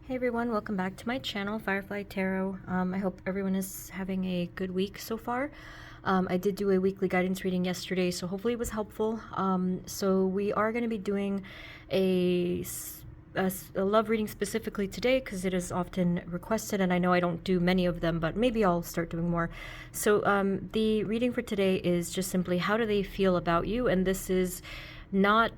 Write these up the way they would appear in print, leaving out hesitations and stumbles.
Hey everyone, welcome back to my channel, Firefly Tarot. I hope everyone is having a good week so far. I did do a weekly guidance reading yesterday, so hopefully it was helpful. So we are going to be doing a love reading specifically today because it is often requested, and I know I don't do many of them, but maybe I'll start doing more. So the reading for today is just simply, how do they feel about you? And this is not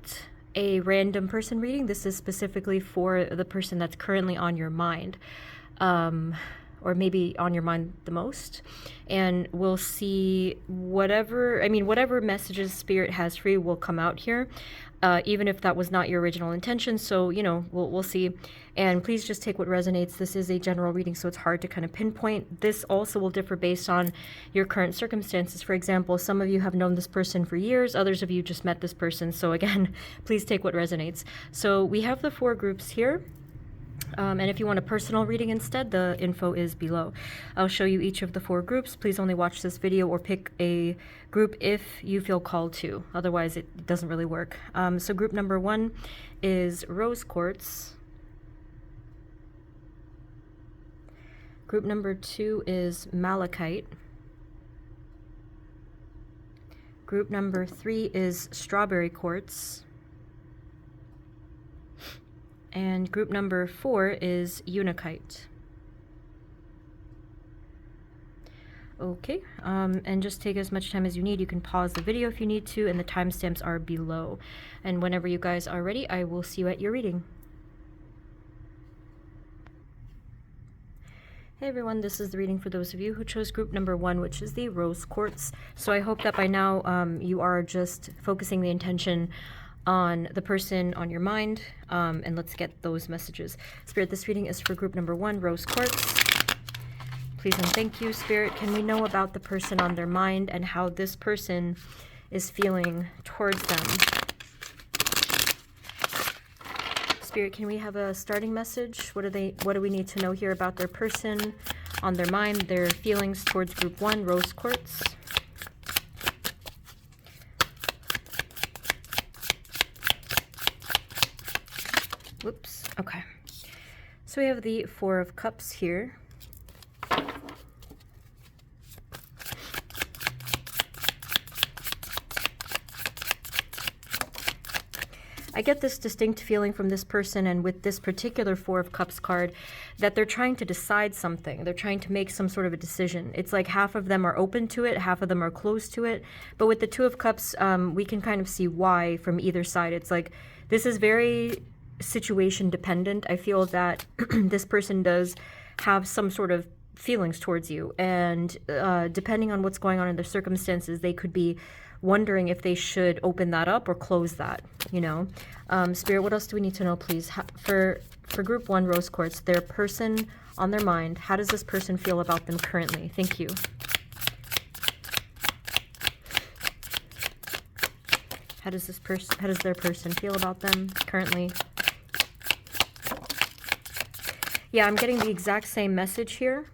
a random person reading. This is specifically for the person that's currently on your mind, or maybe on your mind the most. And we'll see whatever messages Spirit has for you will come out here, even if that was not your original intention. So, you know, we'll see. And please just take what resonates. This is a general reading, so it's hard to kind of pinpoint. This also will differ based on your current circumstances. For example, some of you have known this person for years, others of you just met this person. So again, please take what resonates. So we have the 4 groups here. And if you want a personal reading instead, the info is below. I'll show you each of the 4 groups. Please only watch this video or pick a group if you feel called to. Otherwise, it doesn't really work. So group number 1 is rose quartz. Group number 2 is malachite. Group number 3 is strawberry quartz. And group number 4 is unakite. Okay, and just take as much time as you need. You can pause the video if you need to, and the timestamps are below. And whenever you guys are ready, I will see you at your reading. Hey everyone, this is the reading for those of you who chose group number 1, which is the rose quartz. So I hope that by now you are just focusing the intention on the person on your mind, and let's get those messages. Spirit, this reading is for group number 1, rose quartz. Please and thank you. Spirit, can we know about the person on their mind and how this person is feeling towards them? Spirit, can we have a starting message? What do we need to know here about their person on their mind, their feelings towards group 1, rose quartz? Whoops. Okay. So we have the 4 of Cups here. I get this distinct feeling from this person, and with this particular 4 of Cups card, that they're trying to decide something. They're trying to make some sort of a decision. It's like half of them are open to it, half of them are closed to it. But with the 2 of Cups, we can kind of see why from either side. It's like this is very situation dependent. I feel that this person does have some sort of feelings towards you, and depending on what's going on in their circumstances, they could be wondering if they should open that up or close that, you know. Spirit, what else do we need to know, please? For group 1, rose quartz, their person on their mind, how does this person feel about them currently? Thank you. How does their person feel about them currently? Yeah, I'm getting the exact same message here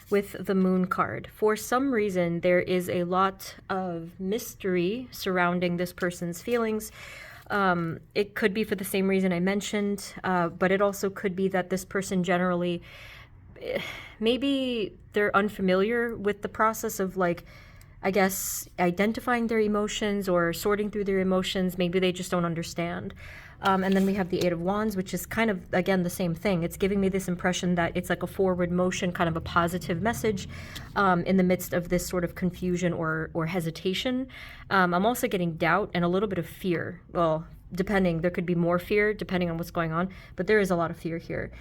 with the moon card. For some reason, there is a lot of mystery surrounding this person's feelings. It could be for the same reason I mentioned, but it also could be that this person generally, maybe they're unfamiliar with the process of, like, I guess, identifying their emotions or sorting through their emotions. Maybe they just don't understand. And then we have the 8 of Wands, which is kind of, again, the same thing. It's giving me this impression that it's like a forward motion, kind of a positive message in the midst of this sort of confusion or hesitation. I'm also getting doubt and a little bit of fear. Well, depending, there could be more fear depending on what's going on, but there is a lot of fear here.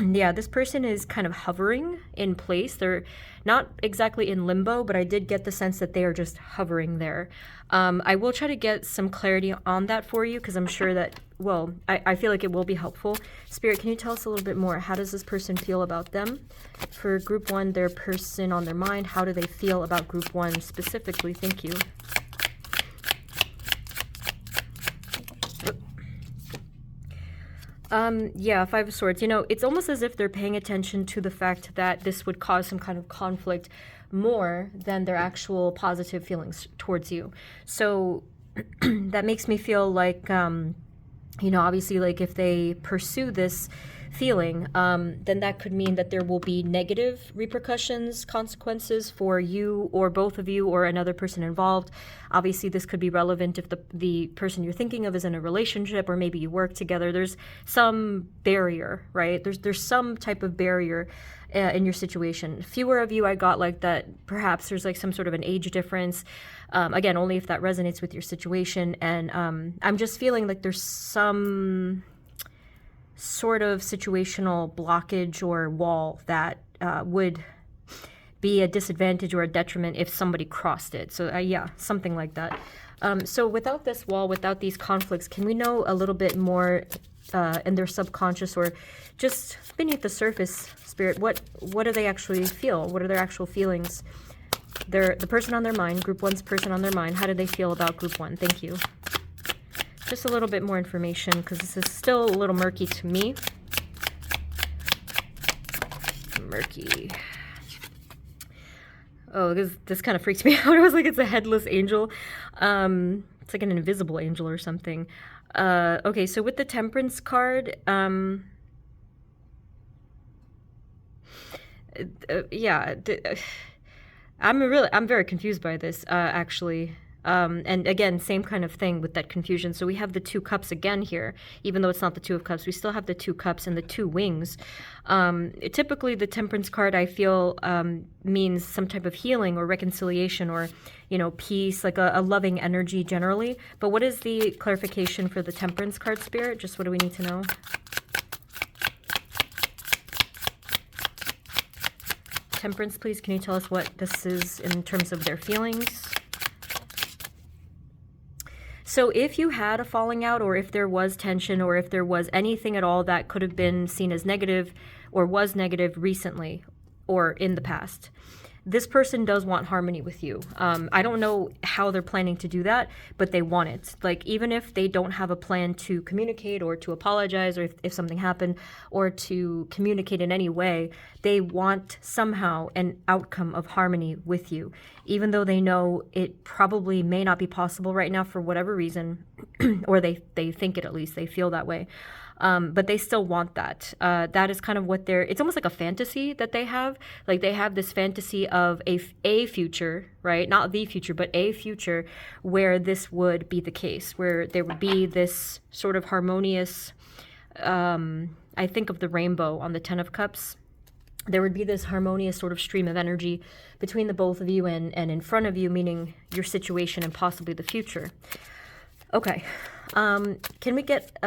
Yeah, this person is kind of hovering in place. They're not exactly in limbo, but I did get the sense that they are just hovering there. I will try to get some clarity on that for you, because I'm sure that, well, I feel like it will be helpful. Spirit, can you tell us a little bit more? How does this person feel about them? For group 1, their person on their mind, how do they feel about group 1 specifically? Thank you. Yeah, 5 of Swords. You know, it's almost as if they're paying attention to the fact that this would cause some kind of conflict more than their actual positive feelings towards you. So that makes me feel like You know, obviously, like if they pursue this feeling, then that could mean that there will be negative repercussions, consequences for you or both of you or another person involved. Obviously, this could be relevant if the person you're thinking of is in a relationship, or maybe you work together. There's some barrier, right? There's some type of barrier in your situation. Fewer of you I got like that. Perhaps there's like some sort of an age difference. Again, only if that resonates with your situation. And I'm just feeling like there's some sort of situational blockage or wall that would be a disadvantage or a detriment if somebody crossed it. So yeah, something like that. So without this wall, without these conflicts, can we know a little bit more in their subconscious or just beneath the surface, Spirit? What do they actually feel? What are their actual feelings? The person on their mind, Group 1's person on their mind, how do they feel about Group 1? Thank you. Just a little bit more information, because this is still a little murky to me. Murky. Oh, this kind of freaks me out. I was like, it's a headless angel. It's like an invisible angel or something. Okay, so with the Temperance card, yeah, I'm very confused by this, actually. And again, same kind of thing with that confusion. So we have the 2 cups again here, even though it's not the 2 of cups, we still have the 2 cups and the 2 wings. Typically the Temperance card, I feel, means some type of healing or reconciliation or, you know, peace, like a loving energy generally. But what is the clarification for the Temperance card, Spirit? Just what do we need to know? Temperance, please, can you tell us what this is in terms of their feelings? So if you had a falling out, or if there was tension, or if there was anything at all that could have been seen as negative or was negative recently or in the past, this person does want harmony with you. I don't know how they're planning to do that, but they want it. Like, even if they don't have a plan to communicate or to apologize, or if something happened, or to communicate in any way, they want somehow an outcome of harmony with you, even though they know it probably may not be possible right now for whatever reason, or they think it, at least they feel that way. But they still want that. That is kind of what it's almost like a fantasy that they have. Like, they have this fantasy of a future, right? Not the future, but a future where this would be the case, where there would be this sort of harmonious, I think of the rainbow on the 10 of Cups. There would be this harmonious sort of stream of energy between the both of you and in front of you, meaning your situation and possibly the future. Okay. Can we get,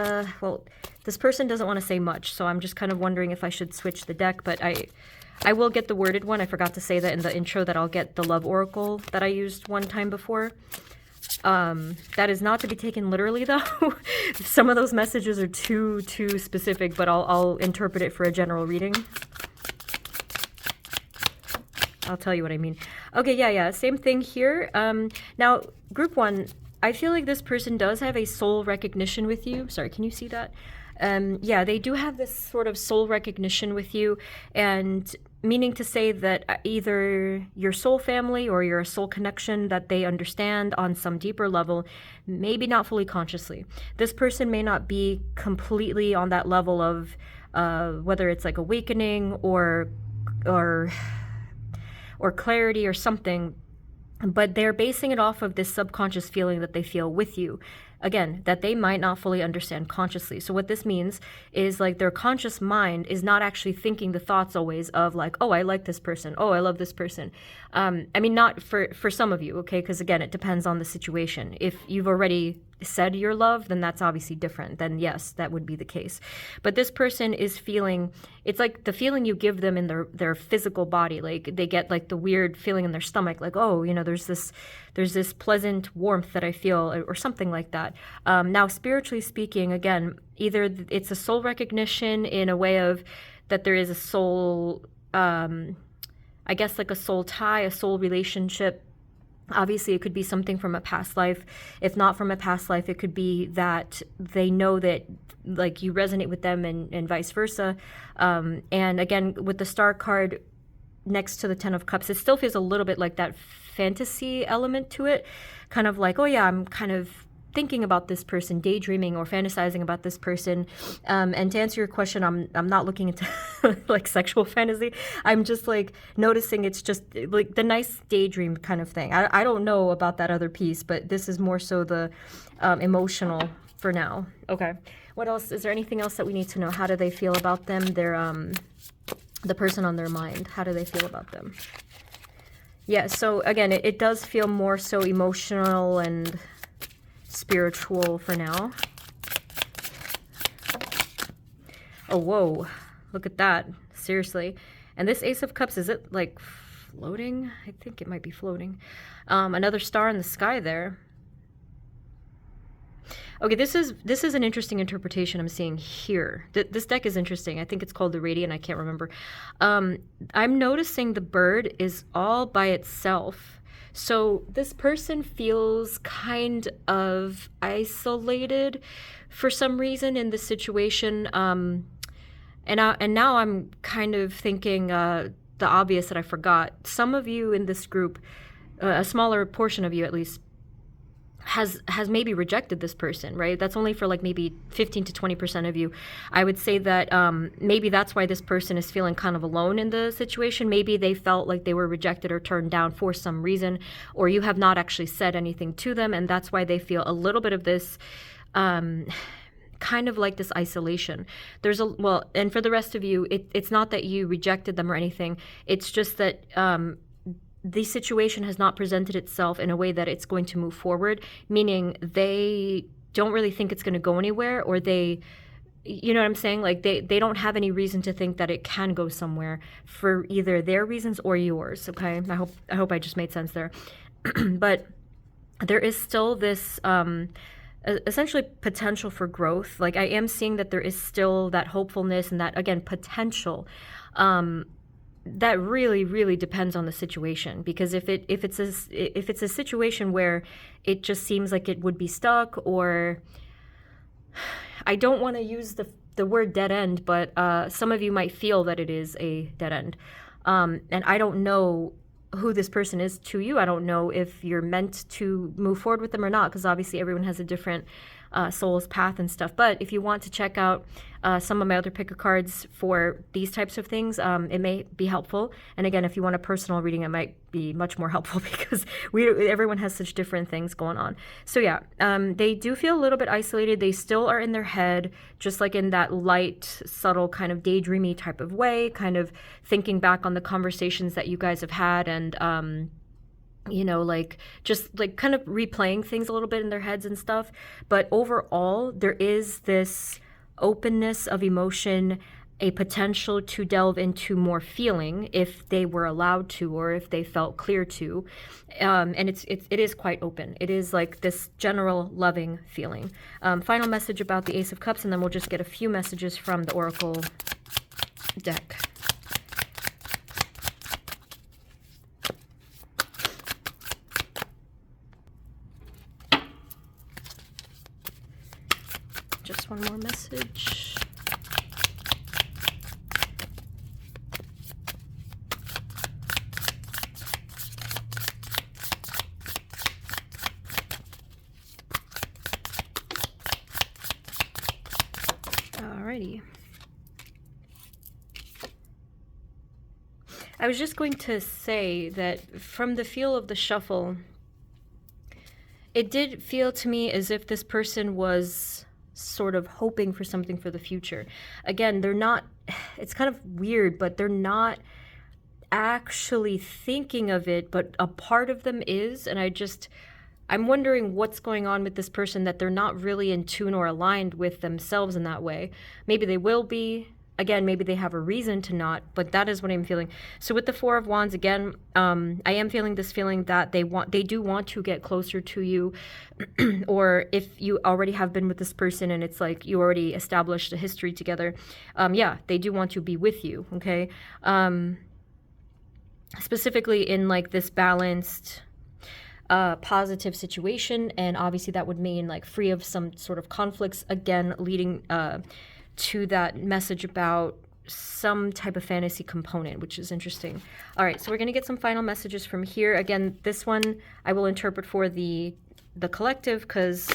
well, this person doesn't want to say much, so I'm just kind of wondering if I should switch the deck, but I will get the worded one. I forgot to say that in the intro, that I'll get the Love Oracle that I used one time before. That is not to be taken literally, though. Some of those messages are too specific, but I'll interpret it for a general reading. I'll tell you what I mean. Okay, yeah, same thing here. Now, Group 1, I feel like this person does have a soul recognition with you. Sorry, can you see that? Yeah, they do have this sort of soul recognition with you, and meaning to say that either your soul family or you're a soul connection that they understand on some deeper level, maybe not fully consciously. This person may not be completely on that level of whether it's like awakening or clarity or something, but they're basing it off of this subconscious feeling that they feel with you. Again, that they might not fully understand consciously. So what this means is, like, their conscious mind is not actually thinking the thoughts always of like, oh, I like this person, oh, I love this person. I mean, not for some of you, okay? Because again, it depends on the situation. If you've already said your love, then that's obviously different. Then yes, that would be the case. But this person is feeling, it's like the feeling you give them in their physical body. Like, they get like the weird feeling in their stomach, like, oh, you know, there's this pleasant warmth that I feel, or something like that. Now, spiritually speaking, again, either it's a soul recognition in a way of that there is a soul, I guess like a soul tie, a soul relationship. Obviously, it could be something from a past life. If not from a past life, it could be that they know that, like, you resonate with them and vice versa. And again, with the Star card next to the 10 of Cups, it still feels a little bit like that fantasy element to it. Kind of like, oh yeah, I'm kind of thinking about this person, daydreaming or fantasizing about this person. And to answer your question, I'm not looking into like sexual fantasy. I'm just like noticing it's just like the nice daydream kind of thing. I don't know about that other piece, but this is more so the emotional for now. Okay. What else? Is there anything else that we need to know? How do they feel about them? They're the person on their mind. How do they feel about them? Yeah, so again, it does feel more so emotional and spiritual for now. Oh, whoa. Look at that. Seriously. And this Ace of Cups, is it like floating? I think it might be floating. Another star in the sky there. Okay, this is an interesting interpretation I'm seeing here. This deck is interesting. I think it's called the Radiant. I can't remember. I'm noticing the bird is all by itself. So this person feels kind of isolated for some reason in this situation. And now I'm kind of thinking the obvious that I forgot. Some of you in this group, a smaller portion of you at least, has maybe rejected this person, right? That's only for like maybe 15 to 20% of you. I would say that maybe that's why this person is feeling kind of alone in the situation. Maybe they felt like they were rejected or turned down for some reason, or you have not actually said anything to them, and that's why they feel a little bit of this kind of like this isolation. And for the rest of you, it's not that you rejected them or anything. It's just that the situation has not presented itself in a way that it's going to move forward, meaning they don't really think it's going to go anywhere, or they, you know what I'm saying? Like they don't have any reason to think that it can go somewhere for either their reasons or yours. Okay. I hope I just made sense there. But there is still this, essentially potential for growth. Like I am seeing that there is still that hopefulness and that, again, potential, that really, really depends on the situation. Because if it's a situation where it just seems like it would be stuck, or I don't want to use the word dead end, but some of you might feel that it is a dead end. And I don't know who this person is to you. I don't know if you're meant to move forward with them or not, because obviously everyone has a different soul's path and stuff. But if you want to check out some of my other picker cards for these types of things, it may be helpful. And again, if you want a personal reading, it might be much more helpful because everyone has such different things going on. So yeah, they do feel a little bit isolated. They still are in their head, just like in that light, subtle kind of daydreamy type of way, kind of thinking back on the conversations that you guys have had, and you know, like just like kind of replaying things a little bit in their heads and stuff. But overall, there is this openness of emotion, a potential to delve into more feeling if they were allowed to, or if they felt clear to. And it is quite open. It is like this general loving feeling. Final message about the Ace of Cups, and then we'll just get a few messages from the Oracle deck. Just one more message. Alrighty. I was just going to say that from the feel of the shuffle, it did feel to me as if this person was sort of hoping for something for the future. Again, they're not, it's kind of weird, but they're not actually thinking of it, but a part of them is. And I'm wondering what's going on with this person, that they're not really in tune or aligned with themselves in that way. Maybe they will be. Again, maybe they have a reason to not, but that is what I'm feeling. So with the Four of Wands, again, I am feeling this feeling that they do want to get closer to you, or if you already have been with this person and it's like you already established a history together, yeah, they do want to be with you, okay? Specifically in like this balanced, positive situation, and obviously that would mean like free of some sort of conflicts, again, leading to that message about some type of fantasy component, which is interesting. All right, so we're going to get some final messages from here. Again, this one I will interpret for the collective, because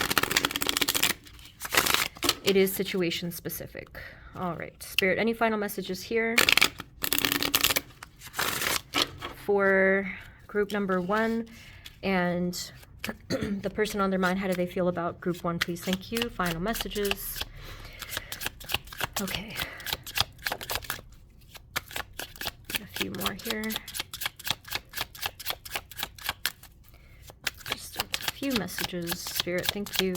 it is situation specific. All right, Spirit, any final messages here for group number 1 and the person on their mind? How do they feel about group 1, please? Thank you. Final messages. Okay. A few more here. Just a few messages, Spirit. Thank you.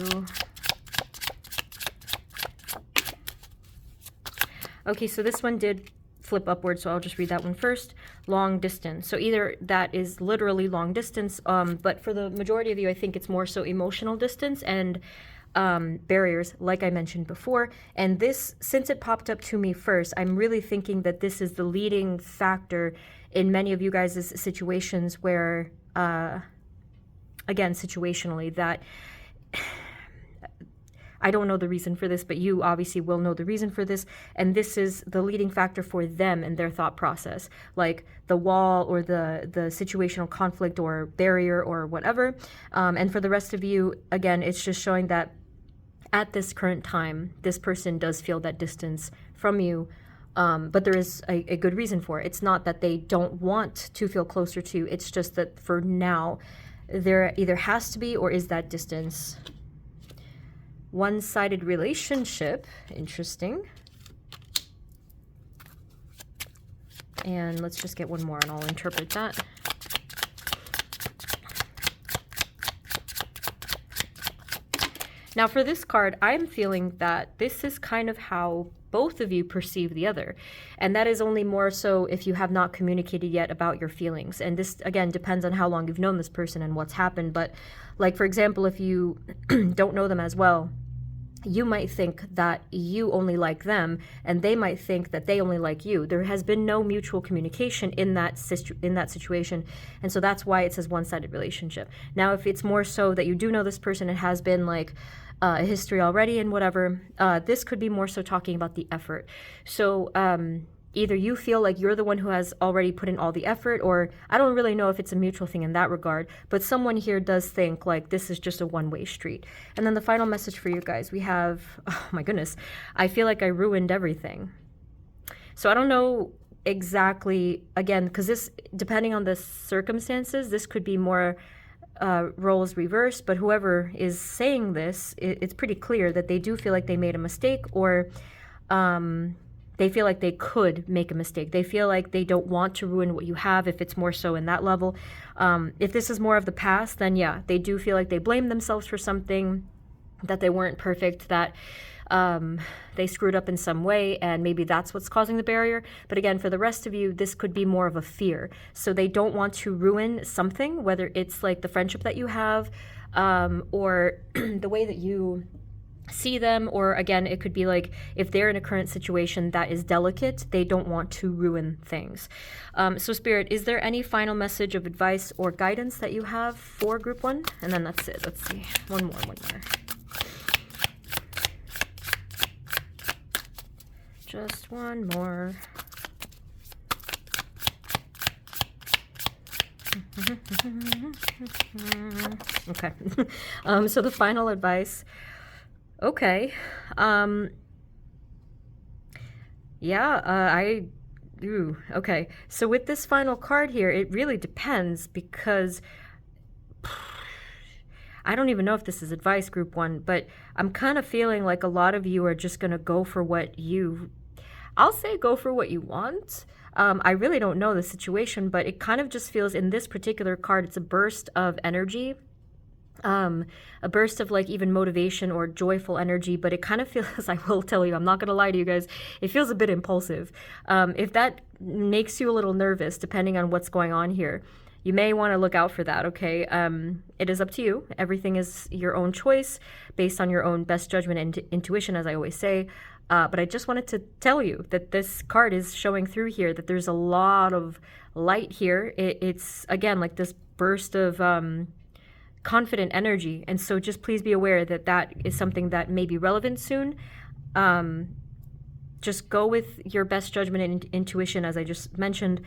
Okay, so this one did flip upward, so I'll just read that one first. Long distance. So either that is literally long distance, but for the majority of you, I think it's more so emotional distance and barriers, like I mentioned before. And this, since it popped up to me first, I'm really thinking that this is the leading factor in many of you guys' situations where, again, situationally, that I don't know the reason for this, but you obviously will know the reason for this. And this is the leading factor for them and their thought process, like the wall or the situational conflict or barrier or whatever. And for the rest of you, again, it's just showing that at this current time, this person does feel that distance from you. But there is a good reason for it. It's not that they don't want to feel closer to you. It's just that for now, there either has to be or is that distance. One-sided relationship, interesting. And let's just get one more and I'll interpret that. Now for this card, I'm feeling that this is kind of how both of you perceive the other. And that is only more so if you have not communicated yet about your feelings. And this, again, depends on how long you've known this person and what's happened. But like, for example, if you don't know them as well, you might think that you only like them and they might think that they only like you. There has been no mutual communication in that situation. And so that's why it says one-sided relationship. Now, if it's more so that you do know this person, it has been like a history already and whatever, this could be more so talking about the effort. So either you feel like you're the one who has already put in all the effort, or I don't really know if it's a mutual thing in that regard, but someone here does think like this is just a one-way street. And then the final message for you guys, we have, oh my goodness, I feel like I ruined everything. So I don't know exactly, again, because this, depending on the circumstances, this could be more roles reversed, but whoever is saying this, it's pretty clear that they do feel like they made a mistake, or they feel like they could make a mistake. They feel like they don't want to ruin what you have, if it's more so in that level. If this is more of the past, then yeah, they do feel like they blame themselves for something, that they weren't perfect, that they screwed up in some way, and maybe that's what's causing the barrier. But again, for the rest of you, this could be more of a fear. So they don't want to ruin something, whether it's like the friendship that you have, or the way that you see them, or again, it could be like if they're in a current situation that is delicate, they don't want to ruin things. So Spirit, is there any final message of advice or guidance that you have for group 1? And then that's it. Let's see. One more. Just one more. Okay. So the final advice. Okay. Okay. So with this final card here, it really depends, because I don't even know if this is advice, group 1, but I'm kind of feeling like a lot of you are just going to go for what I'll say go for what you want. I really don't know the situation, but it kind of just feels in this particular card, it's a burst of energy. A burst of like even motivation or joyful energy, but it kind of feels, I will tell you, I'm not going to lie to you guys, it feels a bit impulsive. If that makes you a little nervous, depending on what's going on here, you may want to look out for that, okay? It is up to you. Everything is your own choice based on your own best judgment and intuition, as I always say. But I just wanted to tell you that this card is showing through here, that there's a lot of light here. It's, again, like this burst of confident energy, and so just please be aware that that is something that may be relevant soon. Just go with your best judgment and intuition, as I just mentioned.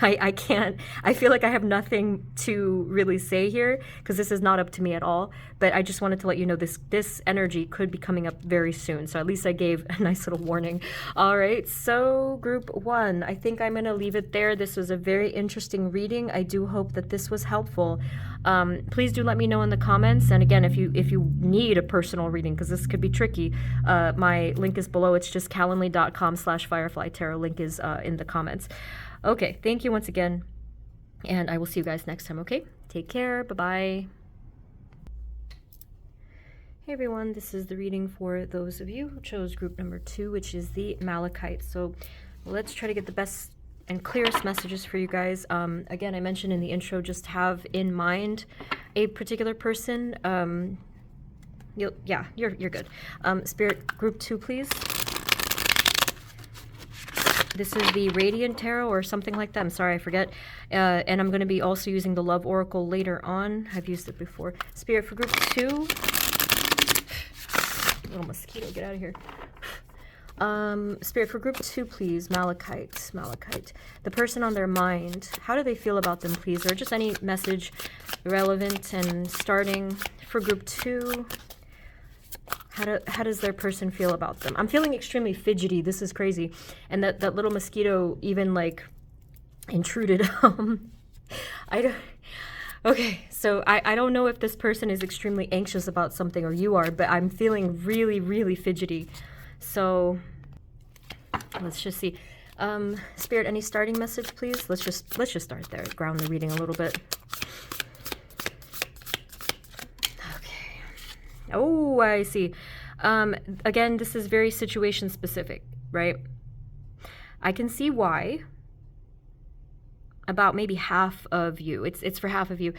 I can't, I feel like I have nothing to really say here because this is not up to me at all. But I just wanted to let you know this energy could be coming up very soon. So at least I gave a nice little warning. All right, so group 1, I think I'm going to leave it there. This was a very interesting reading. I do hope that this was helpful. Please do let me know in the comments. And again, if you need a personal reading, because this could be tricky, my link is below. It's just calendly.com/firefly tarot. Link is in the comments. Okay, thank you once again, and I will see you guys next time, okay? Take care, bye-bye. Hey everyone, this is the reading for those of you who chose group number 2, which is the malachite. So let's try to get the best and clearest messages for you guys. Again, I mentioned in the intro, just have in mind a particular person. Yeah, you're good. Spirit, group 2, please. This is the Radiant Tarot or something like that. I'm sorry, I forget. And I'm going to be also using the Love Oracle later on. I've used it before. Spirit for group 2. Little mosquito, get out of here. Spirit for group 2, please. Malachite. Malachite. The person on their mind. How do they feel about them, please? Or just any message relevant and starting for group 2. How does their person feel about them? I'm feeling extremely fidgety. This is crazy. And that little mosquito even like intruded. Okay, so I don't know if this person is extremely anxious about something or you are, but I'm feeling really, really fidgety. So let's just see. Spirit, any starting message, please? Let's just start there. Ground the reading a little bit. Oh, I see. Again, this is very situation specific, right? I can see why. About maybe half of you. It's for half of you.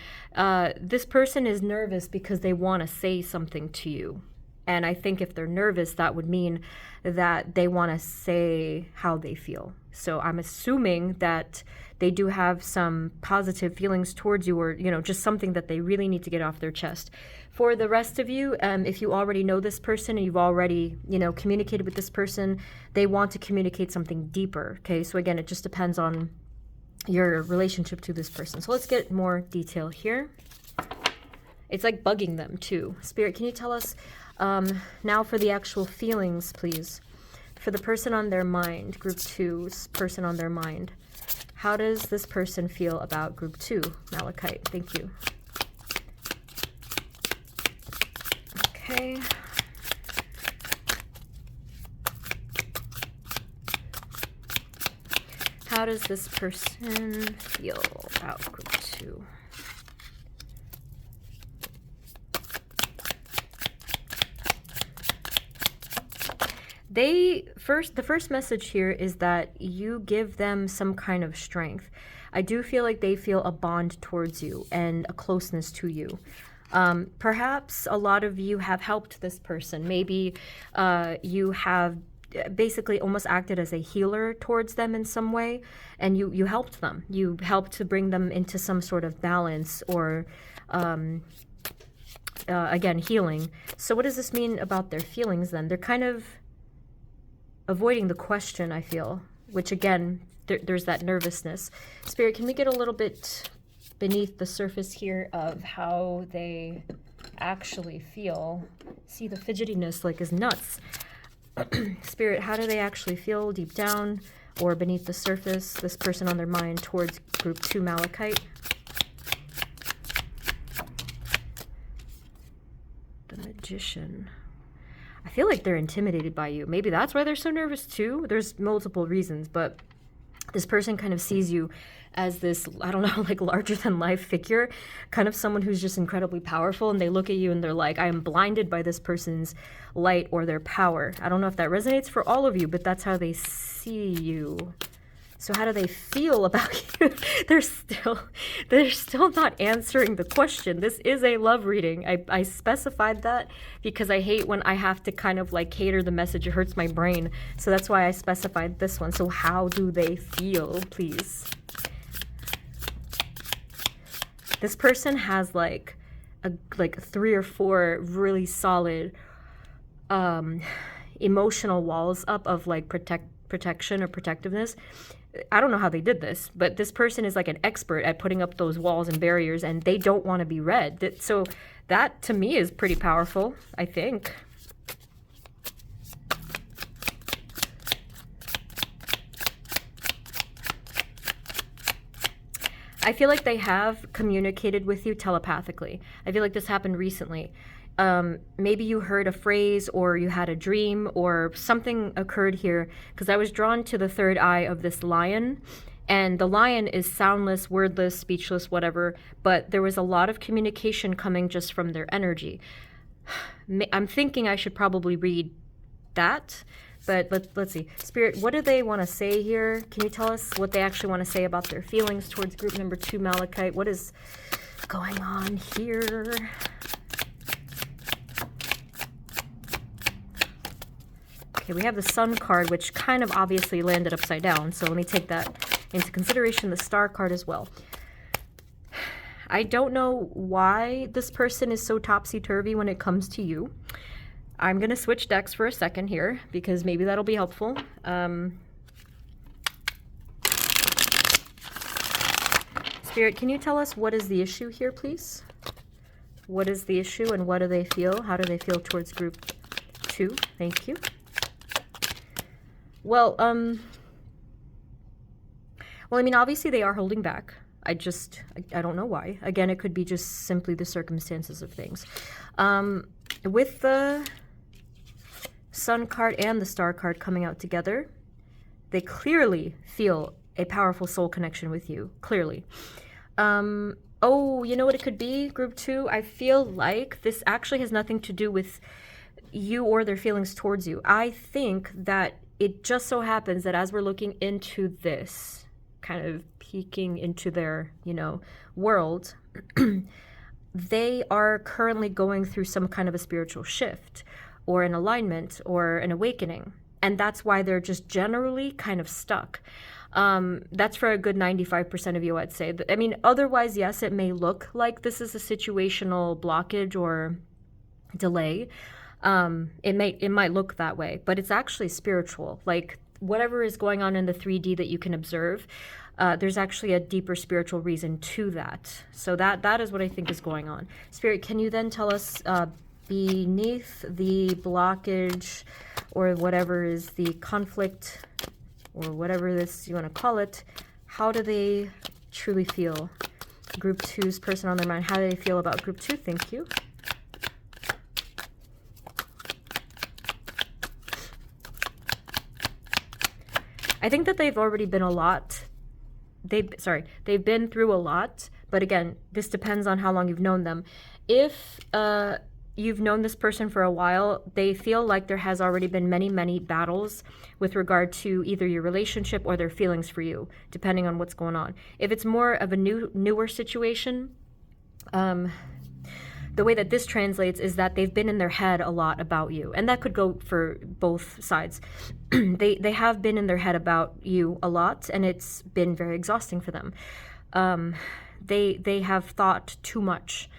This person is nervous because they want to say something to you. And I think if they're nervous, that would mean that they want to say how they feel. So I'm assuming that they do have some positive feelings towards you, or, you know, just something that they really need to get off their chest. For the rest of you, if you already know this person and you've already, you know, communicated with this person, they want to communicate something deeper. Okay, so again, it just depends on your relationship to this person. So let's get more detail here. It's like bugging them too. Spirit, can you tell us now for the actual feelings, please? For the person on their mind, group 2's person on their mind. How does this person feel about group 2, Malachite? Thank you. Okay. How does this person feel about group 2? The first message here is that you give them some kind of strength. I do feel like they feel a bond towards you and a closeness to you. Perhaps a lot of you have helped this person. Maybe you have basically almost acted as a healer towards them in some way, and you helped them. You helped to bring them into some sort of balance or, again, healing. So what does this mean about their feelings then? They're kind of avoiding the question, I feel, which again, there's that nervousness. Spirit, can we get a little bit beneath the surface here of how they actually feel? See, the fidgetiness like is nuts. Spirit, how do they actually feel deep down or beneath the surface, this person on their mind towards group 2 Malachite? The Magician. I feel like they're intimidated by you. Maybe that's why they're so nervous too. There's multiple reasons, but this person kind of sees you as this, I don't know, like larger than life figure, kind of someone who's just incredibly powerful, and they look at you and they're like, I am blinded by this person's light or their power. I don't know if that resonates for all of you, but that's how they see you. So how do they feel about you? They're still not answering the question. This is a love reading. I specified that because I hate when I have to kind of like cater the message. It hurts my brain. So that's why I specified this one. So how do they feel, please? This person has like 3 or 4 really solid emotional walls up of like protection or protectiveness. I don't know how they did this, but this person is like an expert at putting up those walls and barriers, and they don't want to be read. So that to me is pretty powerful, I think. I feel like they have communicated with you telepathically. I feel like this happened recently. Maybe you heard a phrase, or you had a dream, or something occurred here, because I was drawn to the third eye of this lion, and the lion is soundless, wordless, speechless, whatever, but there was a lot of communication coming just from their energy. I'm thinking I should probably read that, but let's see. Spirit, what do they want to say here? Can you tell us what they actually want to say about their feelings towards group number 2, Malachite? What is going on here? Okay, we have the Sun card, which kind of obviously landed upside down, so let me take that into consideration. The Star card as well. I don't know why this person is so topsy-turvy when it comes to you. I'm going to switch decks for a second here, because maybe that'll be helpful. Spirit, can you tell us what is the issue here, please? What is the issue, and what do they feel? How do they feel towards group 2? Thank you. Well, I mean, obviously they are holding back. I don't know why. Again, it could be just simply the circumstances of things. With the Sun card and the Star card coming out together, they clearly feel a powerful soul connection with you. Clearly. Oh, you know what it could be, group 2? I feel like this actually has nothing to do with you or their feelings towards you. I think that it just so happens that as we're looking into this, kind of peeking into their, world, they are currently going through some kind of a spiritual shift or an alignment or an awakening. And that's why they're just generally kind of stuck. That's for a good 95% of you, I'd say. I mean, otherwise, yes, it may look like this is a situational blockage or delay. It might look that way, but it's actually spiritual. Like whatever is going on in the 3D that you can observe, there's actually a deeper spiritual reason to that. So that is what I think is going on. Spirit, can you then tell us beneath the blockage or whatever is the conflict or whatever this you want to call it, how do they truly feel? Group 2's person on their mind, how do they feel about group 2? Thank you. I think that they've already been they've been through a lot, but again, this depends on how long you've known them. If you've known this person for a while, they feel like there has already been many, many battles with regard to either your relationship or their feelings for you, depending on what's going on. If it's more of a newer situation, the way that this translates is that they've been in their head a lot about you. And that could go for both sides. They have been in their head about you a lot, and it's been very exhausting for them. They have thought too much.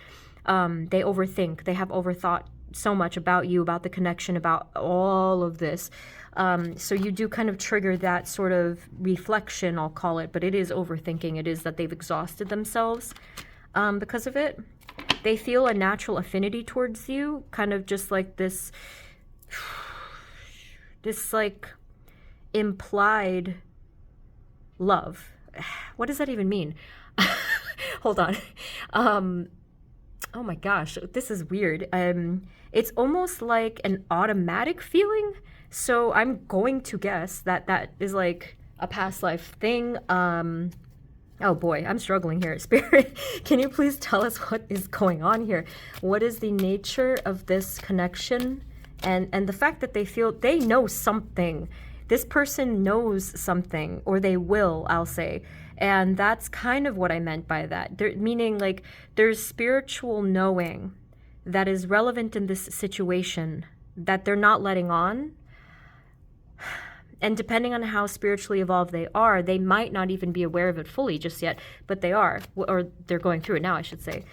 They overthink. They have overthought so much about you, about the connection, about all of this. So you do kind of trigger that sort of reflection, I'll call it, but it is overthinking. It is that they've exhausted themselves because of it. They feel a natural affinity towards you, kind of just like this like implied love. What does that even mean? Hold on. Oh my gosh, this is weird. It's almost like an automatic feeling. So I'm going to guess that that is like a past life thing. Oh boy, I'm struggling here. Spirit, can you please tell us what is going on here? What is the nature of this connection? And the fact that they know something. This person knows something, or they will, I'll say. And that's kind of what I meant by that. Meaning like there's spiritual knowing that is relevant in this situation that they're not letting on. And depending on how spiritually evolved they are, they might not even be aware of it fully just yet, but they are, or they're going through it now, I should say.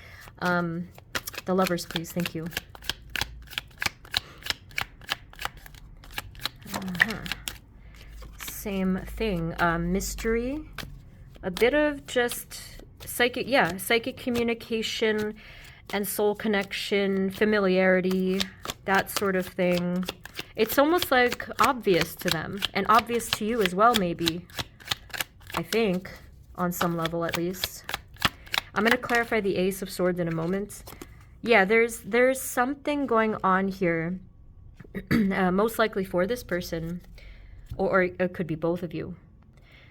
The Lovers, please. Thank you. same thing. Mystery, a bit of just psychic communication and soul connection, familiarity, that sort of thing. It's almost like obvious to them, and obvious to you as well, maybe. I think, on some level at least. I'm going to clarify the Ace of Swords in a moment. Yeah, there's something going on here, most likely for this person, or it could be both of you,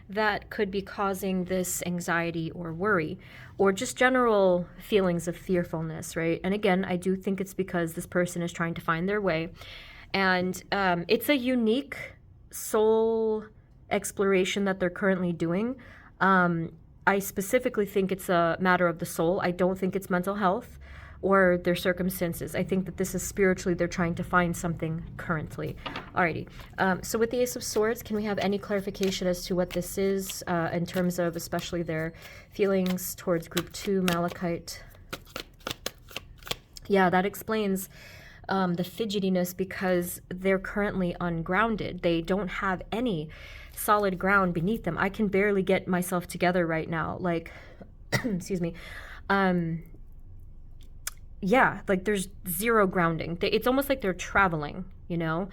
that could be causing this anxiety or worry, or just general feelings of fearfulness, right? And again, I do think it's because this person is trying to find their way. And it's a unique soul exploration that they're currently doing. I specifically think it's a matter of the soul. I don't think it's mental health or their circumstances. I think that this is spiritually, they're trying to find something currently. Alrighty. So with the Ace of Swords, can we have any clarification as to what this is in terms of especially their feelings towards group 2, malachite? Yeah, that explains the fidgetiness because they're currently ungrounded. They don't have any solid ground beneath them. I can barely get myself together right now. Like, excuse me. Yeah, like there's zero grounding. It's almost like they're traveling, you know?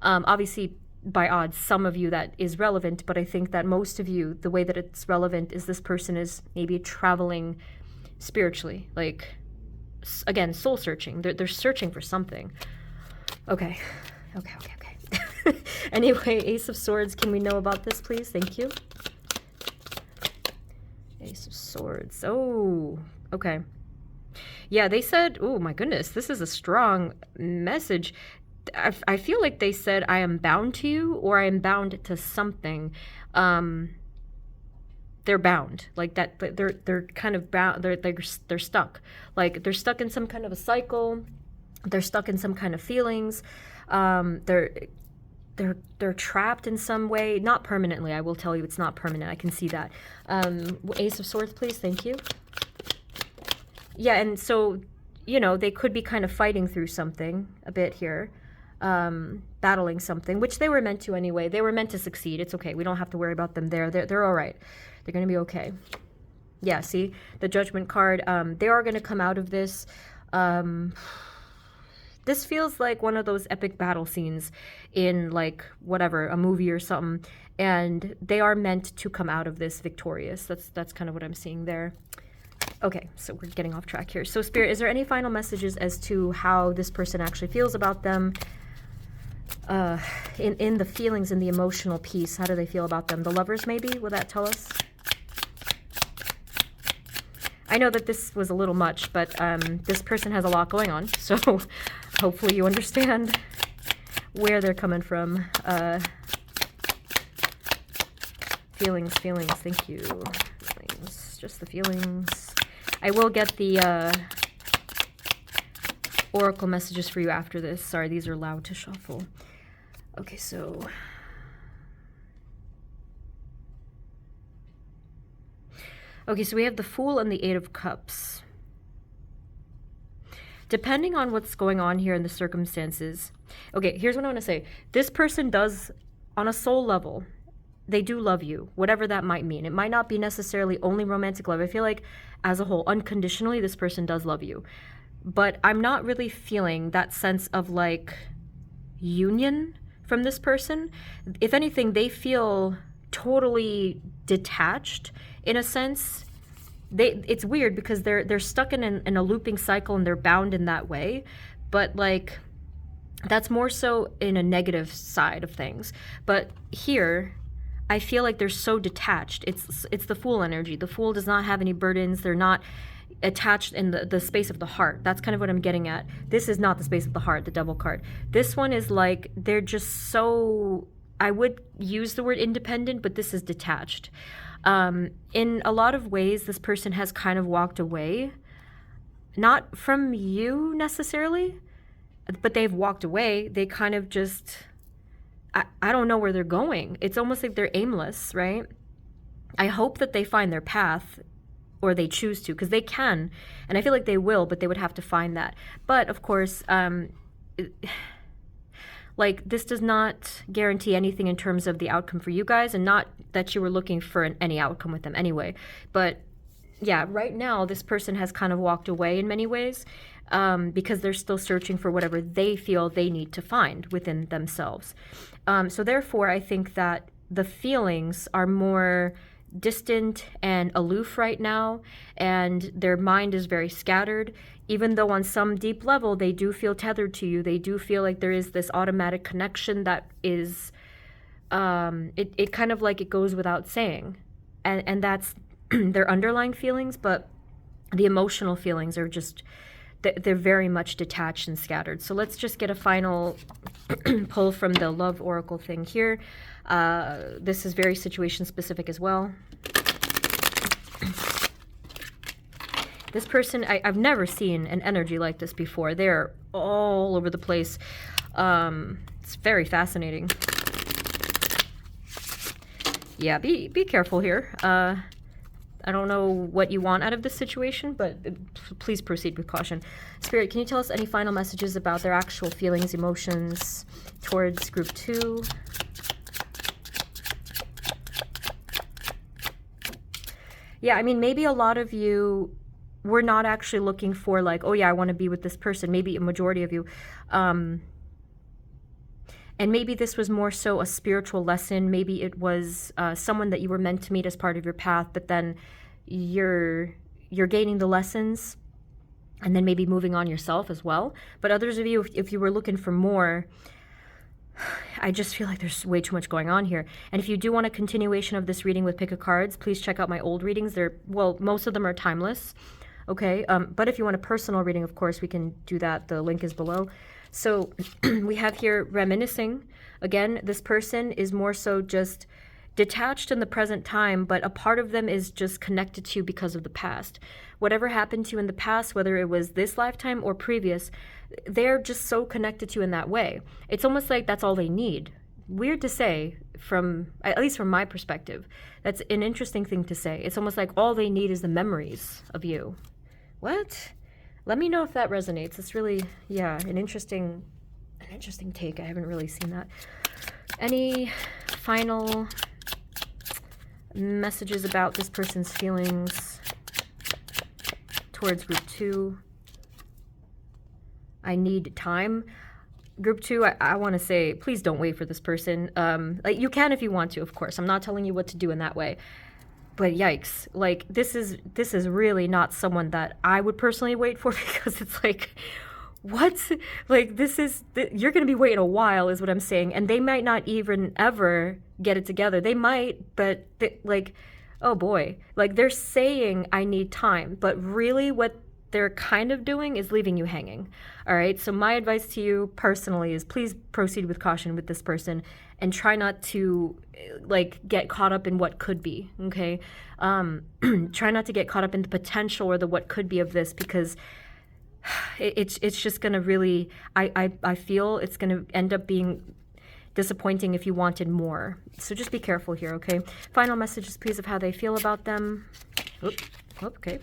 Obviously, by odds, some of you that is relevant, but I think that most of you, the way that it's relevant is this person is maybe traveling spiritually. Like, again, soul searching. They're searching for something. Okay. Anyway, Ace of Swords, can we know about this, please? Thank you. Ace of Swords. Oh, okay. Yeah, they said, oh my goodness, this is a strong message. I feel like they said, I am bound to you, or I am bound to something. They're bound, like that. They're kind of bound. They're stuck. Like they're stuck in some kind of a cycle. They're stuck in some kind of feelings. They're trapped in some way. Not permanently. I will tell you, it's not permanent. I can see that. Ace of Swords, please. Thank you. Yeah, and so, you know, they could be kind of fighting through something a bit here, battling something, which they were meant to anyway. They were meant to succeed. It's okay. We don't have to worry about them there. They're all right. They're going to be okay. Yeah, see? The Judgment card. They are going to come out of this. This feels like one of those epic battle scenes in, like, whatever, a movie or something. And they are meant to come out of this victorious. That's kind of what I'm seeing there. Okay, so we're getting off track here. So, Spirit, is there any final messages as to how this person actually feels about them? In the feelings and the emotional piece, how do they feel about them? The Lovers, maybe? Will that tell us? I know that this was a little much, but this person has a lot going on, so hopefully you understand where they're coming from. Feelings, thank you. Feelings, just the feelings. I will get the oracle messages for you after this. Sorry, these are loud to shuffle. Okay, so... Okay, so we have the Fool and the Eight of Cups. Depending on what's going on here in the circumstances... Okay, here's what I want to say. This person does, on a soul level, they do love you, whatever that might mean. It might not be necessarily only romantic love. I feel like, as a whole, unconditionally, this person does love you. But I'm not really feeling that sense of, like, union from this person. If anything, they feel totally detached, in a sense. It's weird because they're stuck in a looping cycle and they're bound in that way. But, like, that's more so in a negative side of things. But here... I feel like they're so detached. It's the Fool energy. The Fool does not have any burdens. They're not attached in the space of the heart. That's kind of what I'm getting at. This is not the space of the heart, the Devil card. This one is like, they're just so, I would use the word independent, but this is detached. In a lot of ways, this person has kind of walked away. Not from you necessarily, but they've walked away. They kind of just... I don't know where they're going. It's almost like they're aimless, right? I hope that they find their path, or they choose to, because they can, and I feel like they will, but they would have to find that. But, of course, like, this does not guarantee anything in terms of the outcome for you guys, and not that you were looking for any outcome with them anyway. But yeah, right now, this person has kind of walked away in many ways, because they're still searching for whatever they feel they need to find within themselves. So therefore, I think that the feelings are more distant and aloof right now, and their mind is very scattered, even though on some deep level they do feel tethered to you. They do feel like there is this automatic connection that is, it kind of like it goes without saying, and that's their underlying feelings. But the emotional feelings are just, they're very much detached and scattered. So let's just get a final pull from the love oracle thing here. This is very situation specific as well. This person, I've never seen an energy like this before. They're all over the place. It's very fascinating. Yeah, be careful here. I don't know what you want out of this situation, but please proceed with caution. Spirit, can you tell us any final messages about their actual feelings, emotions towards group 2? Yeah, I mean, maybe a lot of you were not actually looking for, like, oh yeah, I want to be with this person. Maybe a majority of you. And maybe this was more so a spiritual lesson. Maybe it was someone that you were meant to meet as part of your path, but then you're gaining the lessons and then maybe moving on yourself as well. But others of you, if you were looking for more, I just feel like there's way too much going on here. And if you do want a continuation of this reading with pick of cards, please check out my old readings. Well, most of them are timeless. Okay, but if you want a personal reading, of course, we can do that. The link is below. So we have here reminiscing. Again, this person is more so just detached in the present time, but a part of them is just connected to you because of the past. Whatever happened to you in the past, whether it was this lifetime or previous, they're just so connected to you in that way. It's almost like that's all they need. Weird to say, at least from my perspective. That's an interesting thing to say. It's almost like all they need is the memories of you. What? Let me know if that resonates. It's really, yeah, an interesting take. I haven't really seen that. Any final messages about this person's feelings towards group 2? I need time. Group 2, I want to say, please don't wait for this person. Like, you can if you want to, of course. I'm not telling you what to do in that way. But yikes, like, this is really not someone that I would personally wait for, because it's like, what? Like, you're going to be waiting a while is what I'm saying. And they might not even ever get it together. They might, but like, oh boy. Like, they're saying I need time, but really what they're kind of doing is leaving you hanging. All right. So my advice to you personally is please proceed with caution with this person and try not to like get caught up in what could be. Okay. Try not to get caught up in the potential or the what could be of this, because it's just going to really, I feel it's going to end up being disappointing if you wanted more. So just be careful here. Okay. Final messages, please, of how they feel about them. Okay.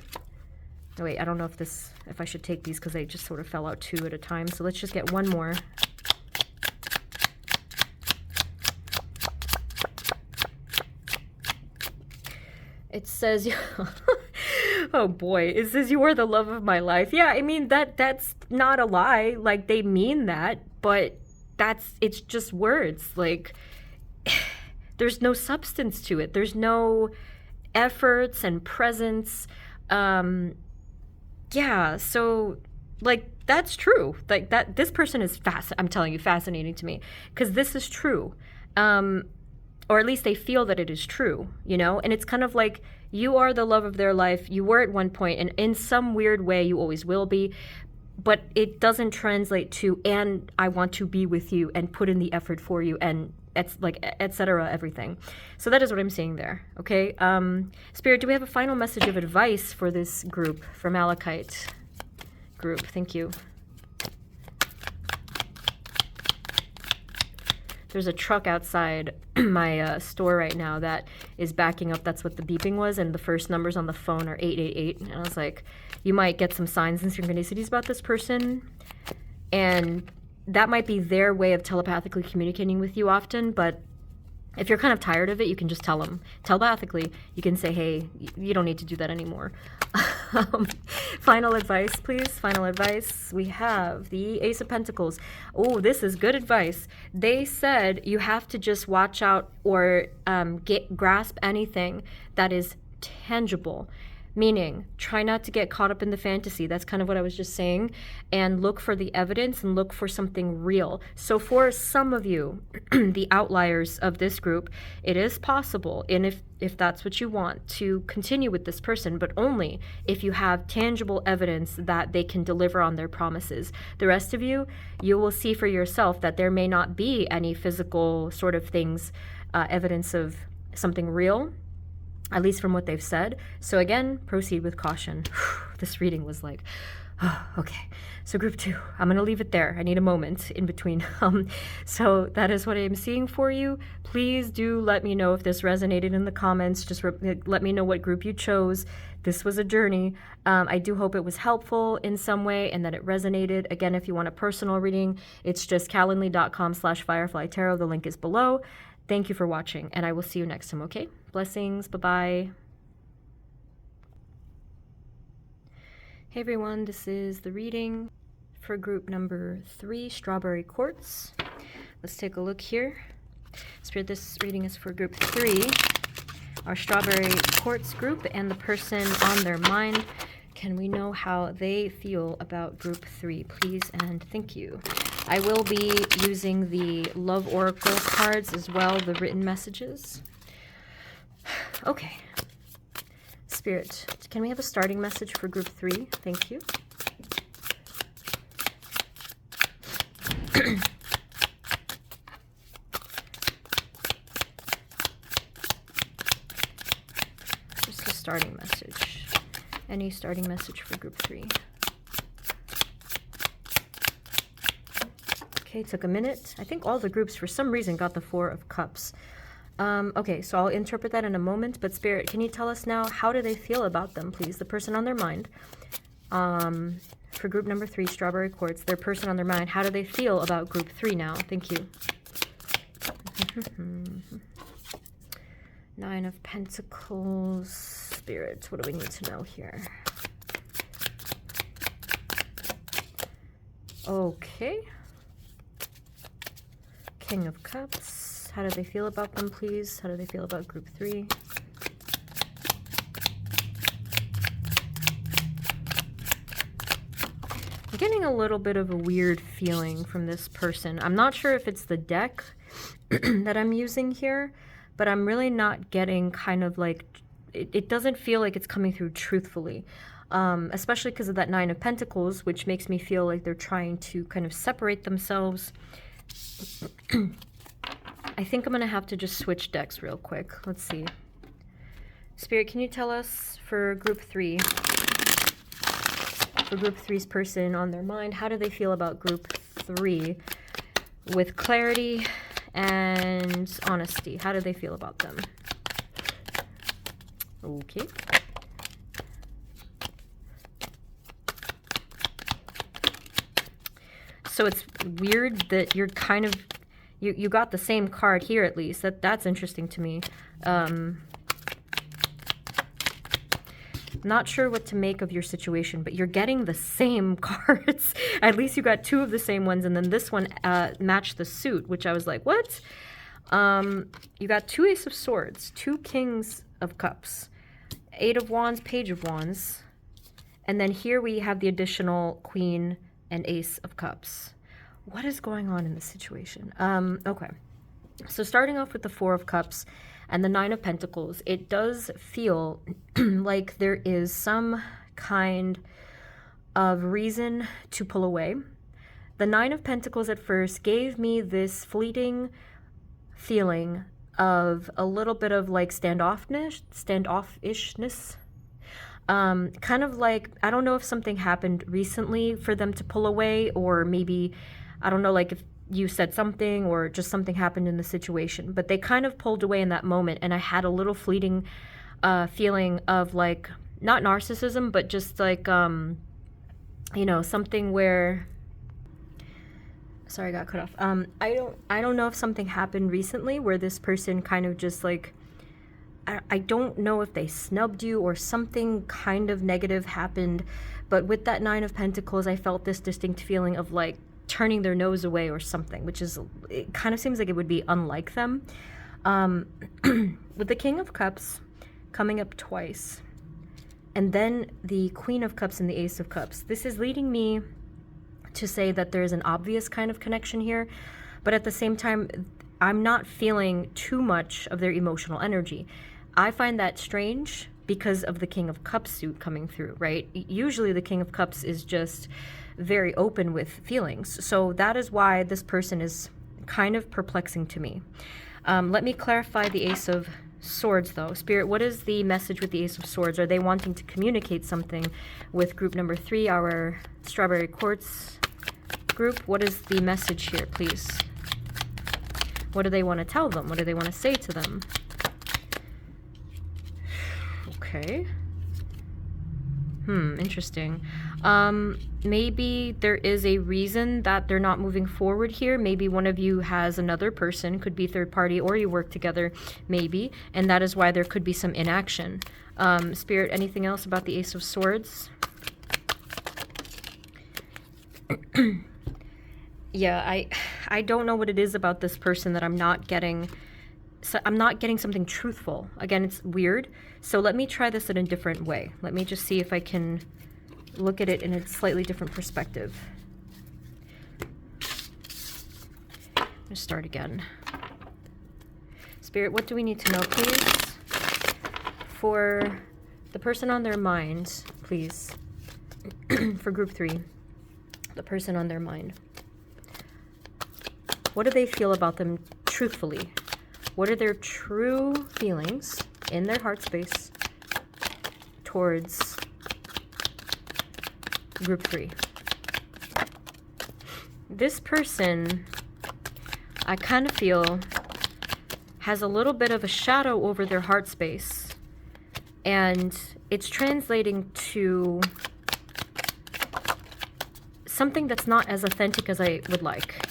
Oh, wait, I don't know if I should take these because they just sort of fell out 2 at a time. So let's just get one more. It says, oh boy, it says you are the love of my life. Yeah, I mean, that's not a lie. Like, they mean that, but it's just words. Like, there's no substance to it. There's no efforts and presence. Yeah, so, like, that's true. Like, this person is I'm telling you, fascinating to me, because this is true. Or at least they feel that it is true, you know? And it's kind of like, you are the love of their life. You were at one point, and in some weird way, you always will be. But it doesn't translate to, and I want to be with you and put in the effort for you, and it's like, etc., everything. So that is what I'm seeing there, okay? Spirit, do we have a final message of advice for this group, for malachite group? Thank you. There's a truck outside my store right now that is backing up. That's what the beeping was, and the first numbers on the phone are 888. And I was like, you might get some signs and synchronicities about this person. And that might be their way of telepathically communicating with you often, but if you're kind of tired of it, you can just tell them telepathically. You can say, hey, you don't need to do that anymore. Final advice, please. Final advice. We have the Ace of Pentacles. Oh, this is good advice. They said you have to just watch out or grasp anything that is tangible. Meaning, try not to get caught up in the fantasy. That's kind of what I was just saying. And look for the evidence and look for something real. So for some of you, the outliers of this group, it is possible, and if that's what you want, to continue with this person, but only if you have tangible evidence that they can deliver on their promises. The rest of you, you will see for yourself that there may not be any physical sort of things, evidence of something real, at least from what they've said. So again, proceed with caution. This reading was like, oh, okay. So group 2, I'm going to leave it there. I need a moment in between. So that is what I'm seeing for you. Please do let me know if this resonated in the comments. Just let me know what group you chose. This was a journey. I do hope it was helpful in some way and that it resonated. Again, if you want a personal reading, it's just calendly.com/fireflytarot. The link is below. Thank you for watching, and I will see you next time, okay? Blessings. Bye-bye. Hey, everyone. This is the reading for group number 3, Strawberry Quartz. Let's take a look here. Spirit, this reading is for group 3, our Strawberry Quartz group, and the person on their mind. Can we know how they feel about group 3, please, and thank you. I will be using the Love Oracle cards as well, the written messages. Okay. Spirit, can we have a starting message for group 3? Thank you. Just a starting message. Any starting message for group 3? Okay, took a minute. I think all the groups, for some reason, got the 4 of Cups. Okay, so I'll interpret that in a moment, but Spirit, can you tell us now, how do they feel about them, please? The person on their mind. For group number 3, Strawberry Quartz, their person on their mind, how do they feel about group 3 now? Thank you. 9 of Pentacles. Spirit, what do we need to know here? Okay. King of Cups. How do they feel about them, please? How do they feel about group 3? I'm getting a little bit of a weird feeling from this person. I'm not sure if it's the deck that I'm using here, but I'm really not getting kind of like, it doesn't feel like it's coming through truthfully. Especially because of that 9 of Pentacles, which makes me feel like they're trying to kind of separate themselves. I think I'm going to have to just switch decks real quick. Let's see. Spirit, can you tell us for group 3, for group 3's person on their mind, how do they feel about group 3 with clarity and honesty? How do they feel about them? Okay. So it's weird that you're kind of, you got the same card here at least. That's interesting to me. Not sure what to make of your situation, but you're getting the same cards. At least you got 2 of the same ones, and then this one matched the suit, which I was like, what? You got 2 Ace of Swords, 2 Kings of Cups, 8 of Wands, Page of Wands, and then here we have the additional Queen and Ace of Cups. What is going on in this situation? Okay. So starting off with the 4 of Cups and the 9 of Pentacles, it does feel like there is some kind of reason to pull away. The 9 of Pentacles at first gave me this fleeting feeling of a little bit of like standoffishness. Kind of like, I don't know if something happened recently for them to pull away, or maybe, I don't know, like if you said something or just something happened in the situation, but they kind of pulled away in that moment, and I had a little fleeting feeling of like, not narcissism, but just like, you know, something where Sorry, I got cut off. I don't know if something happened recently where this person kind of just like, I don't know if they snubbed you or something kind of negative happened, but with that Nine of Pentacles, I felt this distinct feeling of like turning their nose away or something, which is, it kind of seems like it would be unlike them. With the King of Cups coming up twice, and then the Queen of Cups and the Ace of Cups, this is leading me to say that there is an obvious kind of connection here, but at the same time, I'm not feeling too much of their emotional energy. I find that strange because of the King of Cups suit coming through, right? Usually the King of Cups is just very open with feelings. So that is why this person is kind of perplexing to me. Let me clarify the Ace of Swords though. Spirit, what is the message with the Ace of Swords? Are they wanting to communicate something with group number 3, our Strawberry Quartz group? What is the message here, please? What do they want to tell them? What do they want to say to them? Okay. Interesting. Maybe there is a reason that they're not moving forward here. Maybe one of you has another person, could be third party, or you work together, maybe, and that is why there could be some inaction. Spirit, anything else about the Ace of Swords? Yeah, I don't know what it is about this person that I'm not getting. So I'm not getting something truthful. Again, it's weird. So let me try this in a different way. Let me just see if I can look at it in a slightly different perspective. I'm going to start again. Spirit, what do we need to know, please? For the person on their mind, please. For group 3, the person on their mind. What do they feel about them truthfully? What are their true feelings in their heart space towards group 3? This person, I kind of feel, has a little bit of a shadow over their heart space, and it's translating to something that's not as authentic as I would like.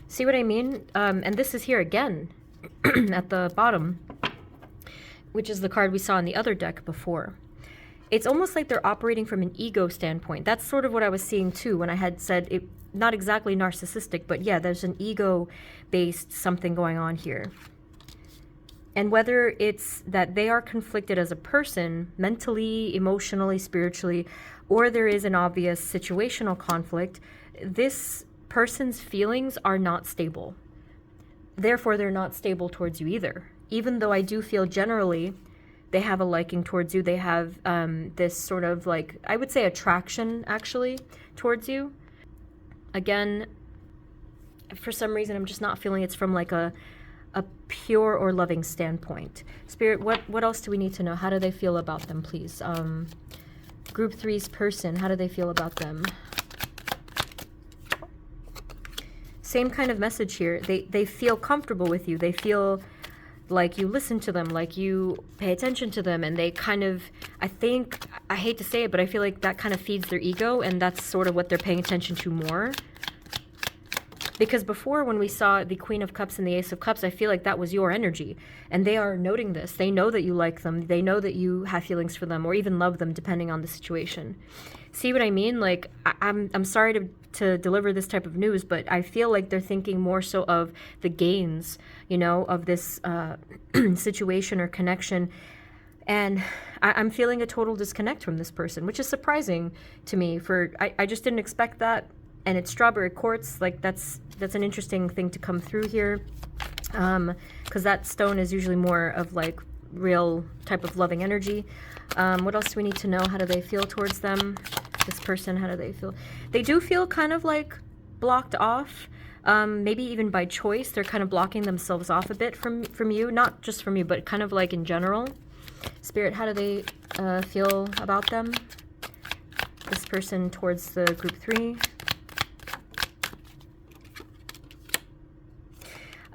See what I mean? And this is here again at the bottom, which is the card we saw in the other deck before. It's almost like they're operating from an ego standpoint. That's sort of what I was seeing too when I had said it, not exactly narcissistic, but yeah, there's an ego-based something going on here. And whether it's that they are conflicted as a person, mentally, emotionally, spiritually, or there is an obvious situational conflict, this person's feelings are not stable. Therefore, they're not stable towards you either. Even though I do feel generally they have a liking towards you, they have this sort of like, I would say attraction actually towards you. Again, for some reason, I'm just not feeling it's from like a pure or loving standpoint. Spirit, what else do we need to know? How do they feel about them, please? Group 3's person, how do they feel about them? Same kind of message here. They feel comfortable with you. They feel like you listen to them, like you pay attention to them, and they kind of, I think, I hate to say it, but I feel like that kind of feeds their ego, and that's sort of what they're paying attention to more. Because before, when we saw the Queen of Cups and the Ace of Cups, I feel like that was your energy, and they are noting this. They know that you like them. They know that you have feelings for them, or even love them, depending on the situation. See what I mean? Like, I'm sorry to deliver this type of news, but I feel like they're thinking more so of the gains, you know, of this situation or connection. And I'm feeling a total disconnect from this person, which is surprising to me. I just didn't expect that. And it's strawberry quartz. Like, that's an interesting thing to come through here, because that stone is usually more of like real type of loving energy. What else do we need to know? How do they feel towards them? This person, how do they feel? They do feel kind of like blocked off, maybe even by choice. They're kind of blocking themselves off a bit from you, not just from you, but kind of like in general. Spirit, how do they feel about them? This person towards the group 3.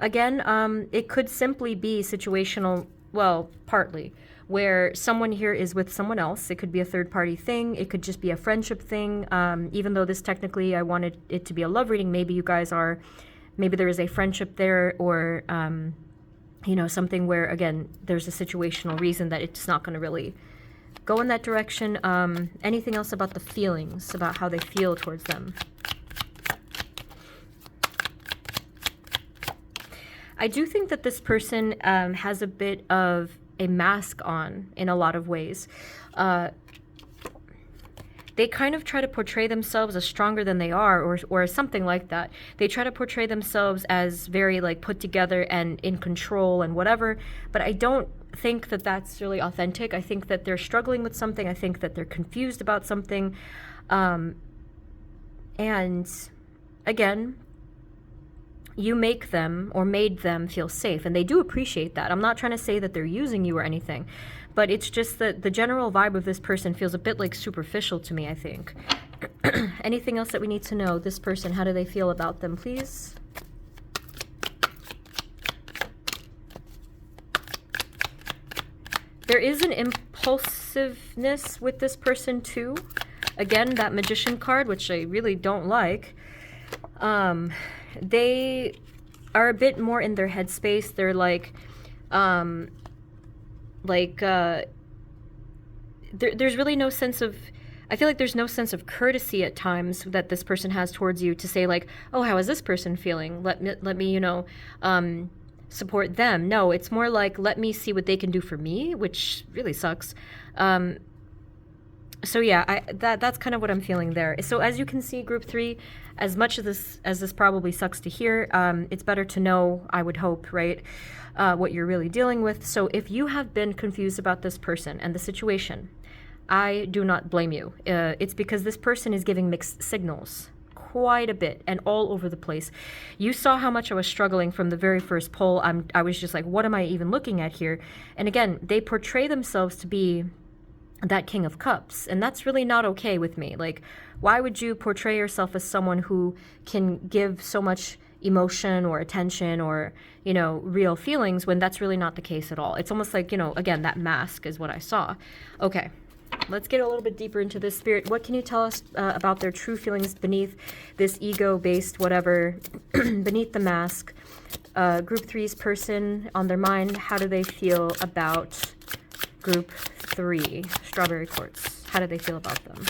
Again, it could simply be situational, well, partly, where someone here is with someone else. It could be a third party thing. It could just be a friendship thing. Even though this technically, I wanted it to be a love reading, maybe you guys are, maybe there is a friendship there, or, you know, something where, again, there's a situational reason that it's not going to really go in that direction. Anything else about the feelings, about how they feel towards them? I do think that this person has a bit of a mask on in a lot of ways. They kind of try to portray themselves as stronger than they are, or something like that. They try to portray themselves as very like put together and in control and whatever, but I don't think that that's really authentic. I think that they're struggling with something. I think that they're confused about something. And again, you make them or made them feel safe, and they do appreciate that. I'm not trying to say that they're using you or anything, but it's just that the general vibe of this person feels a bit like superficial to me, I think. Anything else that we need to know? This person, how do they feel about them, please? There is an impulsiveness with this person too. Again, that Magician card, which I really don't like. They are a bit more in their headspace. They're like, there's really no sense of, I feel like there's no sense of courtesy at times that this person has towards you to say like, oh, how is this person feeling? Let me, you know, support them. No, it's more like, let me see what they can do for me, which really sucks. So yeah, that's kind of what I'm feeling there. So as you can see, group 3, as much as this probably sucks to hear, it's better to know, I would hope, right, what you're really dealing with. So if you have been confused about this person and the situation, I do not blame you. It's because this person is giving mixed signals quite a bit and all over the place. You saw how much I was struggling from the very first poll. I was just like, what am I even looking at here? And again, they portray themselves to be that King of Cups, and that's really not okay with me. Like, why would you portray yourself as someone who can give so much emotion or attention or, you know, real feelings when that's really not the case at all? It's almost like, you know, again, that mask is what I saw. Okay, let's get a little bit deeper into this. Spirit, what can you tell us about their true feelings beneath this ego-based whatever, beneath the mask? Group 3's person, on their mind, how do they feel about Group 3, strawberry quartz? How do they feel about them?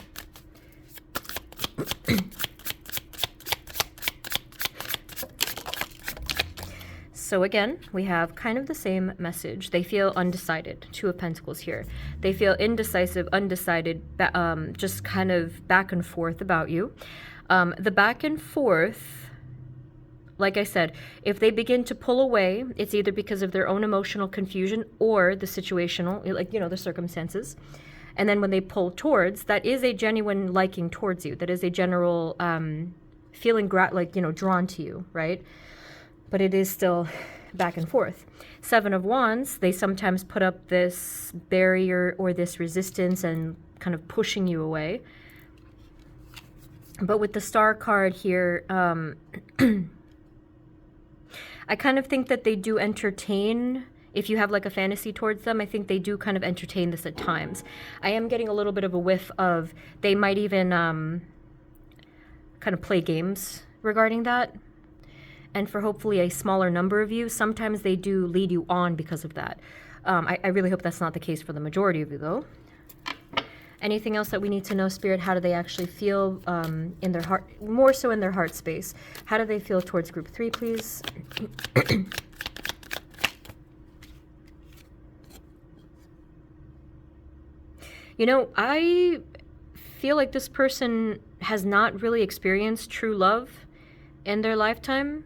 So again, we have kind of the same message. They feel undecided. 2 of Pentacles here. They feel indecisive, undecided, just kind of back and forth about you. The back and forth, like I said, if they begin to pull away, it's either because of their own emotional confusion or the situational, like, you know, the circumstances. And then when they pull towards, that is a genuine liking towards you. That is a general feeling, like, you know, drawn to you, right? But it is still back and forth. 7 of Wands, they sometimes put up this barrier or this resistance and kind of pushing you away. But with the Star card here, I kind of think that they do entertain, if you have like a fantasy towards them, I think they do kind of entertain this at times. I am getting a little bit of a whiff of, they might even kind of play games regarding that. And for hopefully a smaller number of you, sometimes they do lead you on because of that. I really hope that's not the case for the majority of you, though. Anything else that we need to know, Spirit? How do they actually feel in their heart, more so in their heart space? How do they feel towards Group 3, please? You know, I feel like this person has not really experienced true love in their lifetime.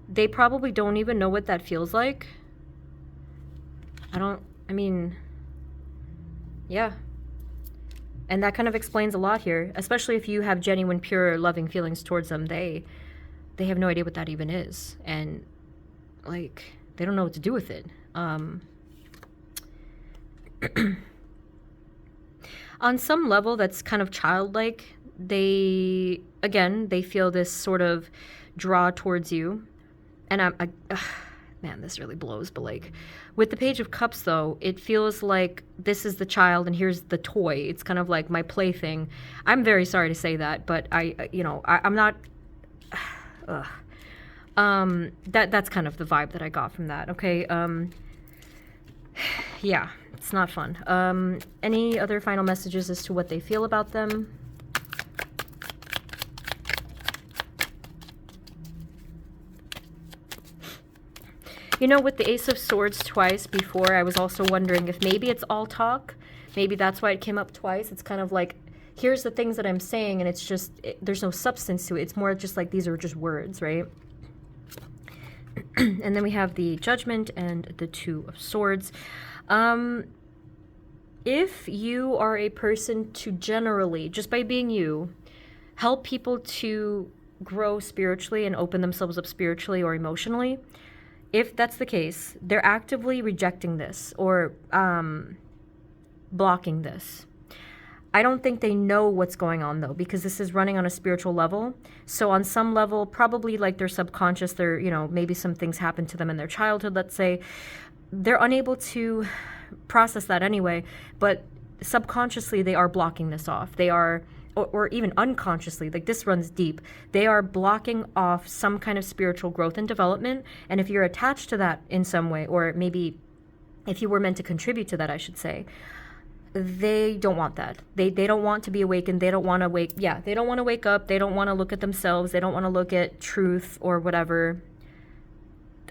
They probably don't even know what that feels like. Yeah. And that kind of explains a lot here, especially if you have genuine, pure, loving feelings towards them. They have no idea what that even is. And, like, they don't know what to do with it. On some level, that's kind of childlike. They feel this sort of draw towards you. And Man, this really blows, but like with the Page of Cups though, it feels like this is the child and here's the toy. It's kind of like my plaything. I'm very sorry to say that, but I'm not ugh. That's kind of the vibe that I got from that. Okay. Yeah, it's not fun. Any other final messages as to what they feel about them? You know, with the Ace of Swords twice before, I was also wondering if maybe it's all talk. Maybe that's why it came up twice. It's kind of like, here's the things that I'm saying, and it's just, there's no substance to it. It's more just like, these are just words, right? And then we have the Judgment and the Two of Swords. If you are a person to generally, just by being you, help people to grow spiritually and open themselves up spiritually or emotionally, if that's the case, they're actively rejecting this or blocking this. I don't think they know what's going on though, because this is running on a spiritual level. So on some level, probably like their subconscious, they're, maybe some things happened to them in their childhood, let's say. They're unable to process that anyway, but subconsciously they are blocking this off. They are, or even unconsciously, like this runs deep, they are blocking off some kind of spiritual growth and development. And if you're attached to that in some way, or maybe if you were meant to contribute to that, I should say, they don't want that. They don't want to be awakened. They don't want to they don't want to wake up. They don't want to look at themselves. They don't want to look at truth or whatever.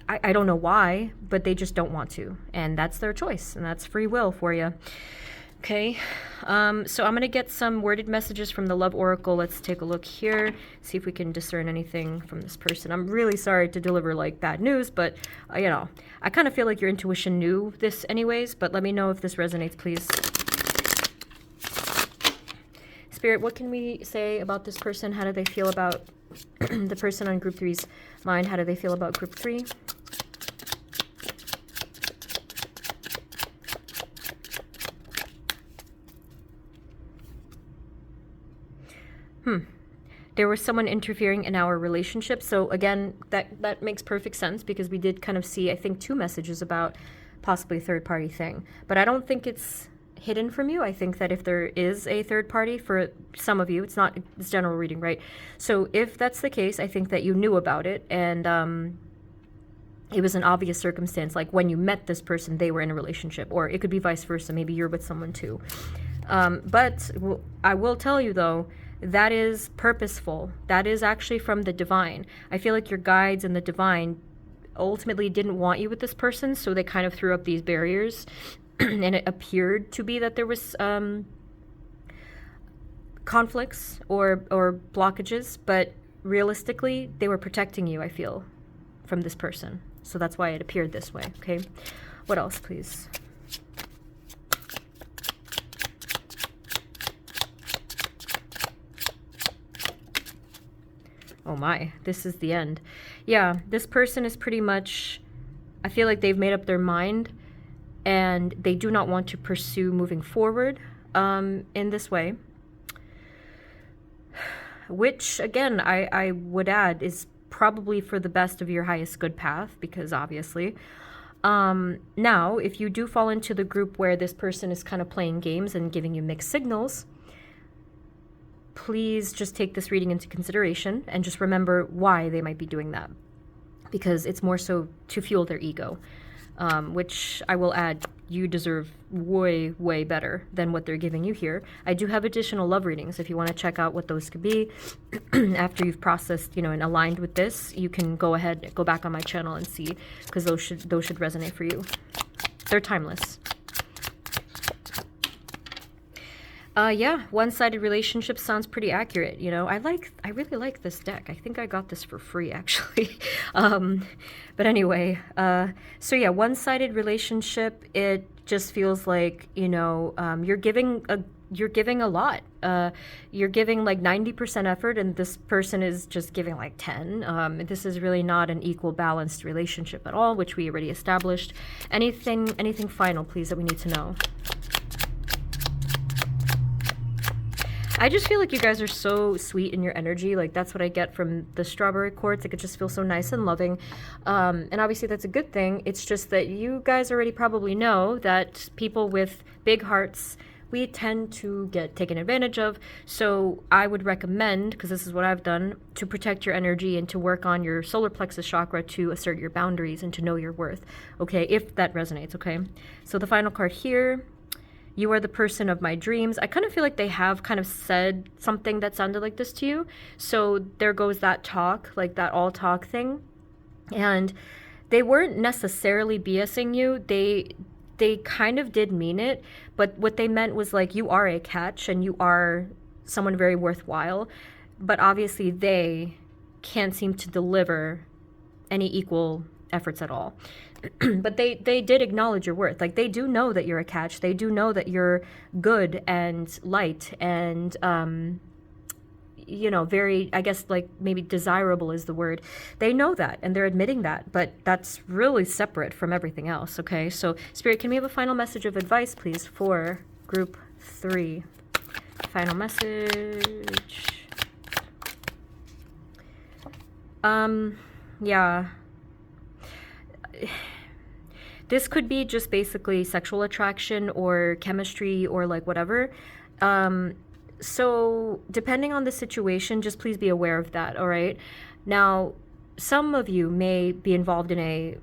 I don't know why, but they just don't want to. And that's their choice. And that's free will for you. Okay. So I'm going to get some worded messages from the Love Oracle. Let's take a look here. See if we can discern anything from this person. I'm really sorry to deliver like bad news, but I kind of feel like your intuition knew this anyways, but let me know if this resonates, please. Spirit, what can we say about this person? How do they feel about the person on Group 3's mind? How do they feel about Group 3? There was someone interfering in our relationship. So again, that makes perfect sense because we did kind of see, I think, 2 messages about possibly a third-party thing. But I don't think it's hidden from you. I think that if there is a third party for some of you, it's general reading, right? So if that's the case, I think that you knew about it and it was an obvious circumstance. Like when you met this person, they were in a relationship, or it could be vice versa. Maybe you're with someone too. But I will tell you though, that is purposeful. That is actually from the divine. I feel like your guides and the divine ultimately didn't want you with this person, so they kind of threw up these barriers. And it appeared to be that there was conflicts or blockages, but realistically, they were protecting you, I feel, from this person. So that's why it appeared this way, okay? What else, please? Oh my, this is the end. Yeah, this person is pretty much, I feel like they've made up their mind and they do not want to pursue moving forward in this way. Which, again, I would add is probably for the best of your highest good path, because obviously. Now, if you do fall into the group where this person is kind of playing games and giving you mixed signals, please just take this reading into consideration and just remember why they might be doing that. Because it's more so to fuel their ego. Which I will add, you deserve way, way better than what they're giving you here. I do have additional love readings if you want to check out what those could be. After you've processed, and aligned with this, you can go ahead, go back on my channel and see, because those should resonate for you. They're timeless. Yeah, one-sided relationship sounds pretty accurate. I really like this deck. I think I got this for free, actually. But anyway, so yeah, one-sided relationship, it just feels like, you're giving a lot. You're giving like 90% effort and this person is just giving like 10. This is really not an equal balanced relationship at all, which we already established. Anything final, please, that we need to know? I just feel like you guys are so sweet in your energy. Like, that's what I get from the strawberry quartz. Like, it just feels so nice and loving. And obviously that's a good thing. It's just that you guys already probably know that people with big hearts, we tend to get taken advantage of. So I would recommend, because this is what I've done, to protect your energy and to work on your solar plexus chakra to assert your boundaries and to know your worth. Okay, if that resonates, okay? So the final card here, you are the person of my dreams. I kind of feel like they have kind of said something that sounded like this to you. So there goes that talk, like that all talk thing. And they weren't necessarily BSing you. They kind of did mean it, but what they meant was like, you are a catch and you are someone very worthwhile, but obviously they can't seem to deliver any equal efforts at all. But they did acknowledge your worth. Like, they do know that you're a catch. They do know that you're good and light and, you know, very, I guess, like, maybe desirable is the word. They know that, and they're admitting that, but that's really separate from everything else, okay? So, Spirit, can we have a final message of advice, please, for group 3? Final message. Yeah. This could be just basically sexual attraction or chemistry or like whatever. So depending on the situation, just please be aware of that, all right? Now, some of you may be involved in a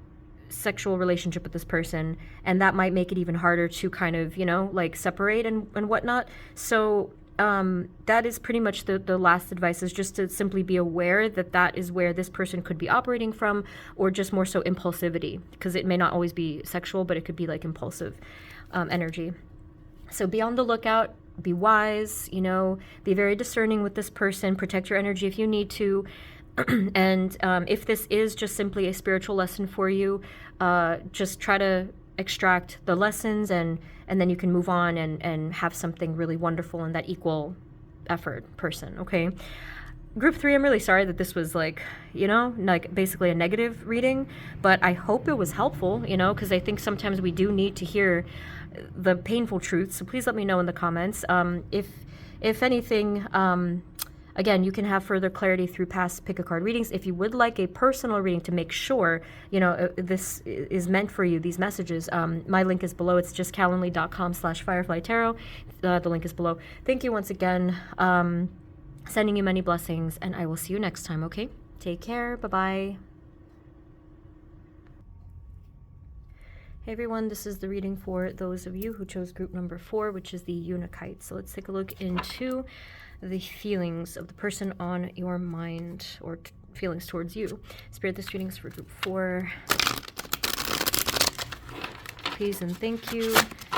sexual relationship with this person, and that might make it even harder to kind of, you know, like separate and whatnot. So that is pretty much the last advice, is just to simply be aware that that is where this person could be operating from, or just more so impulsivity, because it may not always be sexual, but it could be like impulsive energy. So be on the lookout, be wise, you know, be very discerning with this person, protect your energy if you need to. And if this is just simply a spiritual lesson for you, just try to extract the lessons, and then you can move on and have something really wonderful in that equal effort person, okay? Group 3, I'm really sorry that this was like, you know, like basically a negative reading, but I hope it was helpful, you know, because I think sometimes we do need to hear the painful truths. So please let me know in the comments. If anything, again, you can have further clarity through past pick a card readings. If you would like a personal reading to make sure, you know, this is meant for you, these messages, my link is below. It's just calendly.com/fireflytarot. The link is below. Thank you once again. Sending you many blessings, and I will see you next time, okay? Take care. Bye-bye. Hey everyone, this is the reading for those of you who chose group number 4, which is the unakite. So let's take a look into the feelings of the person on your mind, or feelings towards you. Spirit, this reading is for group 4. Please and thank you.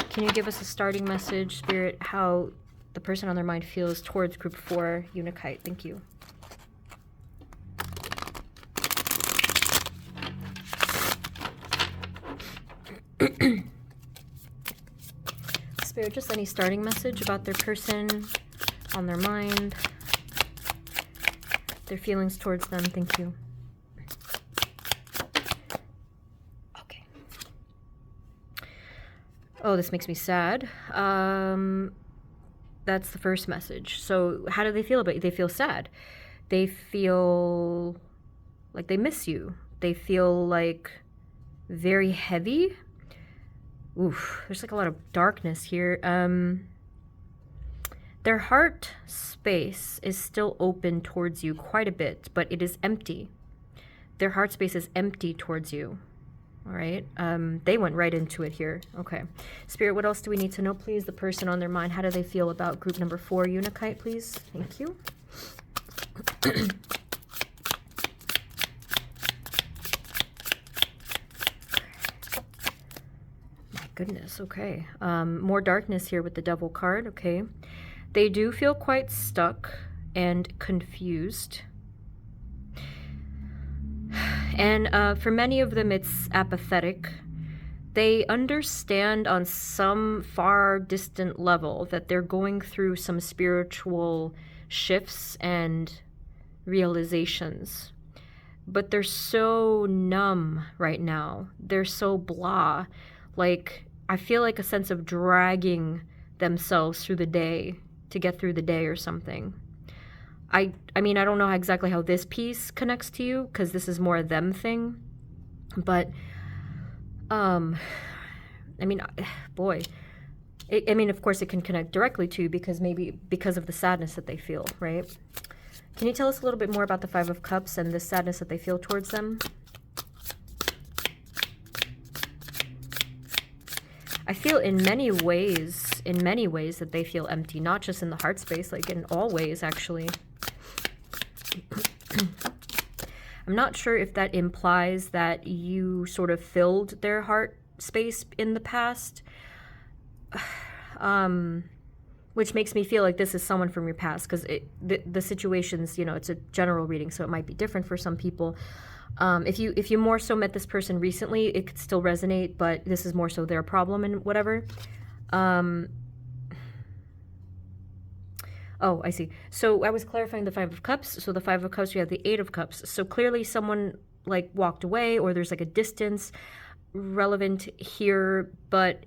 Can you give us a starting message, Spirit, how the person on their mind feels towards group 4 unakite? Thank you. Spirit, just any starting message about their person on their mind, their feelings towards them. Thank you. Okay. Oh, this makes me sad. That's the first message. So how do they feel about you? They feel sad. They feel like they miss you. They feel like very heavy. Oof, there's like a lot of darkness here. Their heart space is still open towards you quite a bit, but it is empty. Their heart space is empty towards you. All right. They went right into it here. Okay. Spirit, what else do we need to know, please? The person on their mind, how do they feel about group number 4 unakite, please? Thank you. Goodness, okay. More darkness here with the Devil card, okay. They do feel quite stuck and confused. And for many of them, it's apathetic. They understand on some far distant level that they're going through some spiritual shifts and realizations. But they're so numb right now. They're so blah. Like, I feel like a sense of dragging themselves through the day to get through the day or something. I mean, I don't know exactly how this piece connects to you, because this is more a them thing. But, I mean, boy, I mean, of course it can connect directly to you because of the sadness that they feel, right? Can you tell us a little bit more about the Five of Cups and the sadness that they feel towards them? I feel in many ways that they feel empty, not just in the heart space, like in all ways, actually. I'm not sure if that implies that you sort of filled their heart space in the past, which makes me feel like this is someone from your past, because the situations, you know, it's a general reading, so it might be different for some people. If you more so met this person recently, it could still resonate, but this is more so their problem and whatever. Oh, I see. So I was clarifying the Five of Cups. So the Five of Cups, you have the Eight of Cups. So clearly someone like walked away, or there's like a distance relevant here, but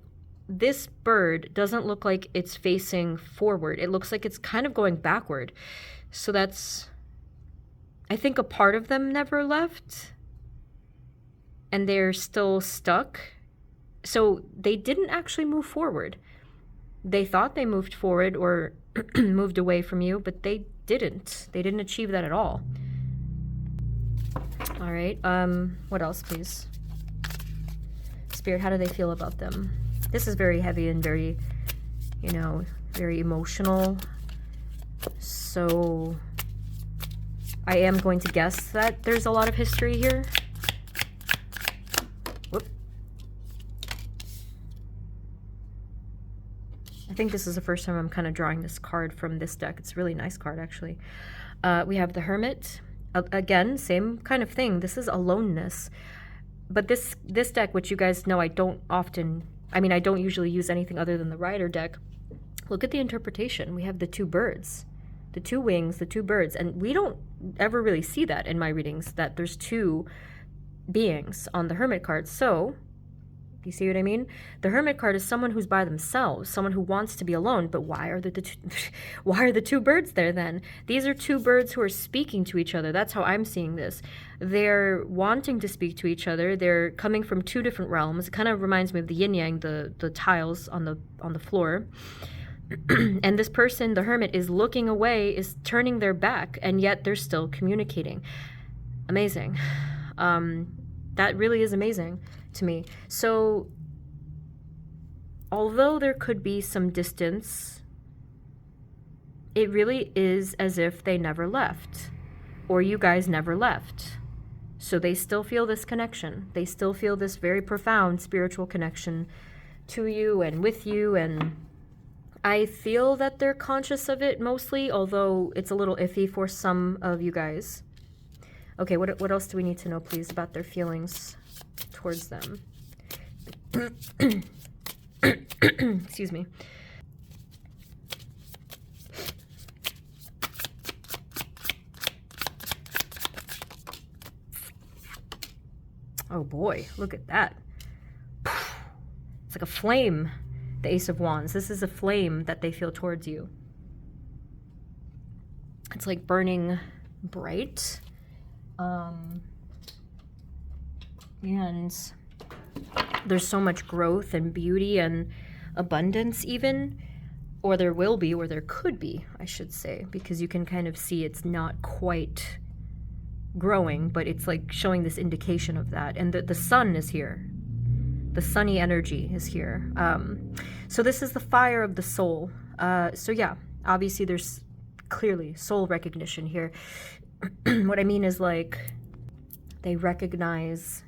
this bird doesn't look like it's facing forward. It looks like it's kind of going backward. So that's, I think a part of them never left and they're still stuck. So they didn't actually move forward. They thought they moved forward or moved away from you, but they didn't. They didn't achieve that at all. All right. What else, please? Spirit, how do they feel about them? This is very heavy and very, you know, very emotional. So I am going to guess that there's a lot of history here. Whoop. I think this is the first time I'm kind of drawing this card from this deck. It's a really nice card, actually. We have the Hermit. Again, same kind of thing. This is aloneness. But this deck, which you guys know I don't usually use anything other than the Rider deck. Look at the interpretation. We have the two birds. The two wings, the two birds. And we don't ever really see that in my readings, that there's two beings on the Hermit card. So, you see what I mean? The Hermit card is someone who's by themselves, someone who wants to be alone. But why are why are the two birds there then? These are two birds who are speaking to each other. That's how I'm seeing this. They're wanting to speak to each other. They're coming from two different realms. It kind of reminds me of the yin-yang, the tiles on the floor. And this person, the Hermit, is looking away, is turning their back, and yet they're still communicating. Amazing. That really is amazing to me. So, although there could be some distance, it really is as if they never left, or you guys never left. So they still feel this connection. They still feel this very profound spiritual connection to you and with you, and I feel that they're conscious of it mostly, although it's a little iffy for some of you guys. Okay, what else do we need to know, please, about their feelings towards them? Excuse me. Oh boy, look at that. It's like a flame, the Ace of Wands. This is a flame that they feel towards you. It's like burning bright. And there's so much growth and beauty and abundance even, or there will be, or there could be, I should say, because you can kind of see it's not quite growing, but it's like showing this indication of that. And the sun is here. The sunny energy is here. So this is the fire of the soul. So yeah, obviously there's clearly soul recognition here. What I mean is, like, they recognize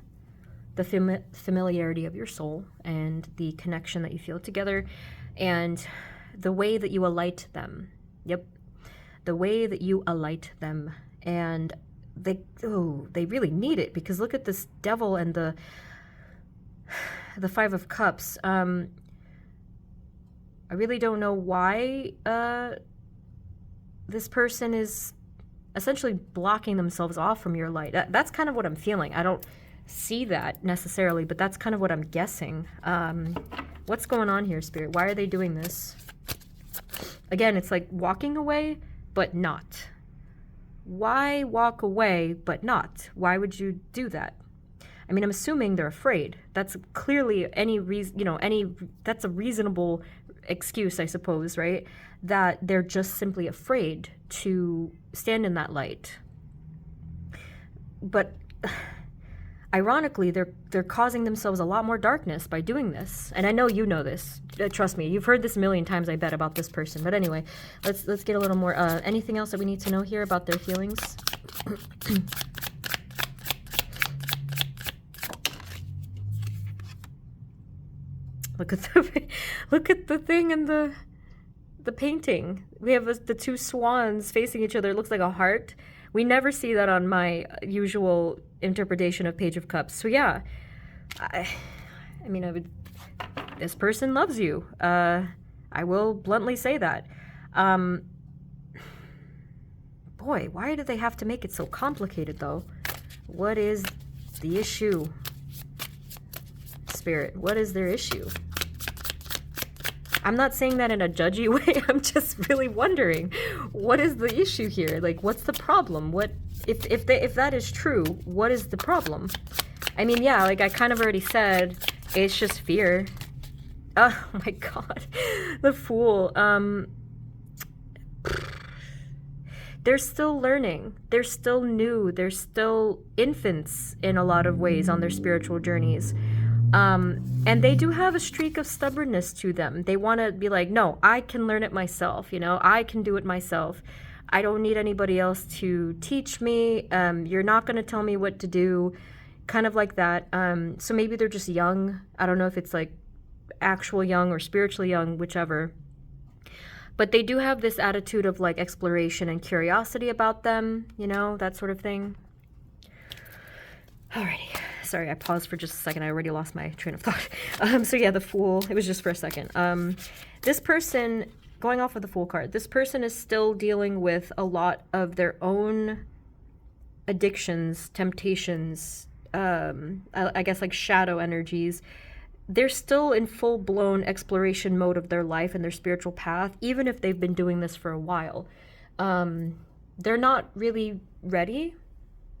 the familiarity of your soul and the connection that you feel together and the way that you alight them. Yep. The way that you alight them. And they really need it, because look at this Devil and the Five of Cups. I really don't know why this person is essentially blocking themselves off from your light. That's kind of what I'm feeling. I don't see that necessarily, but that's kind of what I'm guessing. What's going on here, Spirit? Why are they doing this? Again, it's like walking away, but not. Why walk away, but not? Why would you do that? I mean, I'm assuming they're afraid. That's clearly any reason, that's a reasonable excuse, I suppose, right? That they're just simply afraid to stand in that light. But ironically, they're causing themselves a lot more darkness by doing this. And I know you know this. Trust me, you've heard this a million times, I bet, about this person. But anyway, let's get a little more. Anything else that we need to know here about their feelings? Look at the thing in the painting. We have the two swans facing each other. It looks like a heart. We never see that on my usual interpretation of Page of Cups. So yeah, I mean, this person loves you. I will bluntly say that. Boy, why do they have to make it so complicated, though? What is the issue? Spirit, what is their issue? I'm not saying that in a judgy way. I'm just really wondering, what is the issue here? Like, what's the problem? What if that is true? What is the problem? I mean, yeah, like I kind of already said, it's just fear. Oh my God, the Fool. They're still learning. They're still new. They're still infants in a lot of ways on their spiritual journeys. And they do have a streak of stubbornness to them. They want to be like, no, I can learn it myself. I can do it myself. I don't need anybody else to teach me. You're not going to tell me what to do. Kind of like that. So maybe they're just young. I don't know if it's like actual young or spiritually young, whichever. But they do have this attitude of like exploration and curiosity about them, that sort of thing. Alrighty. Sorry, I paused for just a second. I already lost my train of thought. So yeah, the Fool. It was just for a second. This person, going off of the Fool card, this person is still dealing with a lot of their own addictions, temptations, I guess like shadow energies. They're still in full-blown exploration mode of their life and their spiritual path, even if they've been doing this for a while. They're not really ready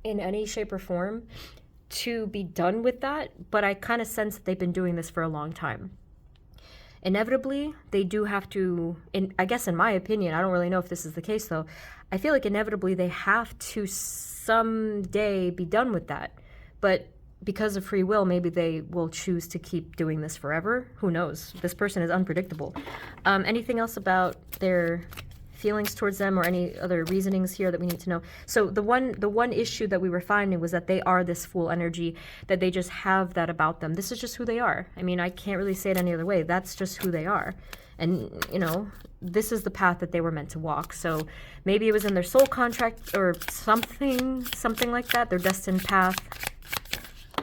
in any shape or form to be done with that, but I kind of sense that they've been doing this for a long time. Inevitably, they do have to, I guess in my opinion, I don't really know if this is the case though, I feel like inevitably they have to someday be done with that. But because of free will, maybe they will choose to keep doing this forever. Who knows? This person is unpredictable. Anything else about their feelings towards them or any other reasonings here that we need to know? So the one issue that we were finding was that they are this Fool energy, that they just have that about them. This is just who they are. I mean, I can't really say it any other way. That's just who they are. And, this is the path that they were meant to walk. So maybe it was in their soul contract or something like that, their destined path.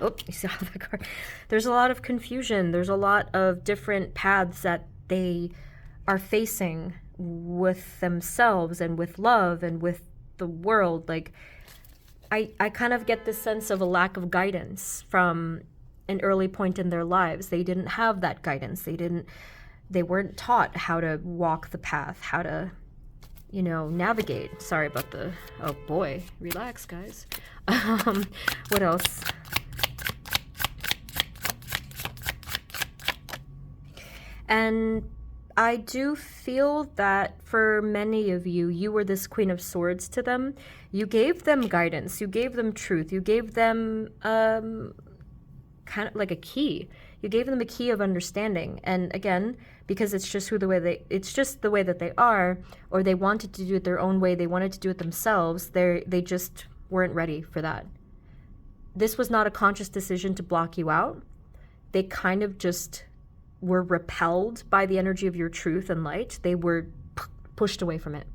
Oh, you see how the card. There's a lot of confusion. There's a lot of different paths that they are facing with themselves and with love and with the world. Like, I kind of get this sense of a lack of guidance from an early point in their lives. They didn't have that guidance. They weren't taught how to walk the path, how to, navigate. Sorry about oh boy, relax guys. What else? And I do feel that for many of you, you were this Queen of Swords to them. You gave them guidance. You gave them truth. You gave them kind of like a key. You gave them a key of understanding. And again, because it's just the way that they are, or they wanted to do it their own way, they wanted to do it themselves, they just weren't ready for that. This was not a conscious decision to block you out. They kind of just were repelled by the energy of your truth and light. They were pushed away from it.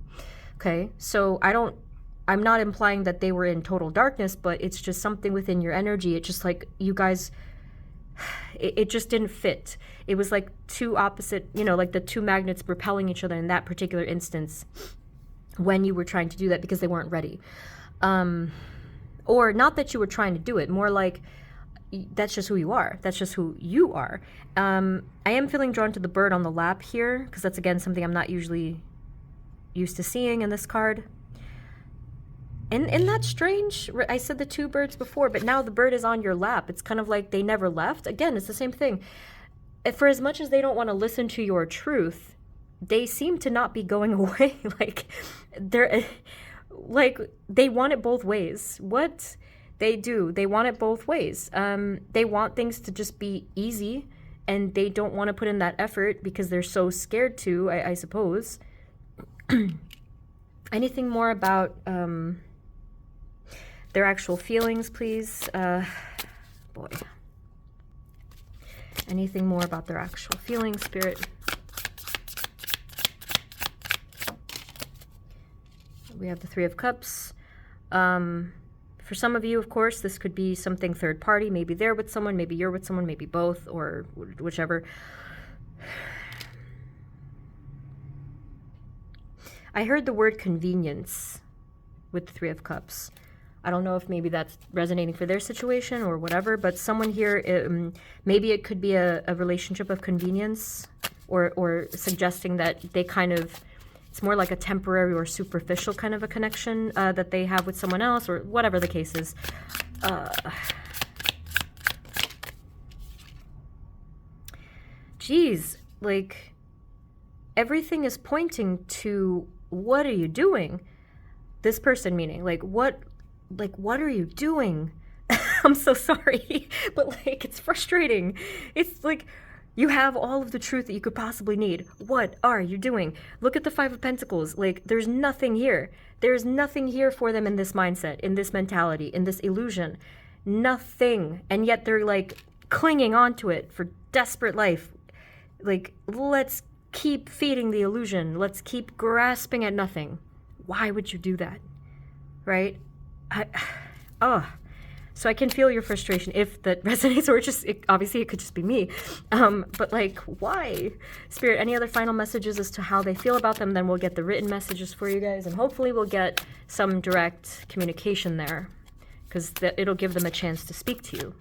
Okay, so I'm not implying that they were in total darkness, but it's just something within your energy. It's just like you guys, it just didn't fit. It was like two opposite, like the two magnets repelling each other in that particular instance when you were trying to do that because they weren't ready. Or not that you were trying to do it, more like that's just who you are. That's just who you are. I am feeling drawn to the bird on the lap here because that's, again, something I'm not usually used to seeing in this card. And isn't that strange? I said the two birds before, but now the bird is on your lap. It's kind of like they never left. Again, it's the same thing. For as much as they don't want to listen to your truth, they seem to not be going away. They want it both ways. What they do, they want it both ways. They want things to just be easy, and they don't want to put in that effort because they're so scared to, I suppose. Anything more about their actual feelings, please? Boy. Anything more about their actual feelings, Spirit? We have the Three of Cups. For some of you, of course, this could be something third party. Maybe they're with someone, maybe you're with someone, maybe both, or whichever. I heard the word convenience with the Three of Cups. I don't know if maybe that's resonating for their situation or whatever, but someone here, maybe it could be a relationship of convenience, or suggesting that they kind of, it's more like a temporary or superficial kind of a connection that they have with someone else, or whatever the case is. Geez, like, everything is pointing to, what are you doing? This person meaning, what are you doing? I'm so sorry, but like, it's frustrating. It's like, you have all of the truth that you could possibly need. What are you doing? Look at the Five of Pentacles. Like, there's nothing here. There's nothing here for them in this mindset, in this mentality, in this illusion. Nothing. And yet they're like clinging onto it for desperate life. Like, let's keep feeding the illusion. Let's keep grasping at nothing. Why would you do that? Right? So I can feel your frustration if that resonates, or obviously it could just be me. But like, why? Spirit, any other final messages as to how they feel about them? Then we'll get the written messages for you guys, and hopefully we'll get some direct communication there, because it'll give them a chance to speak to you.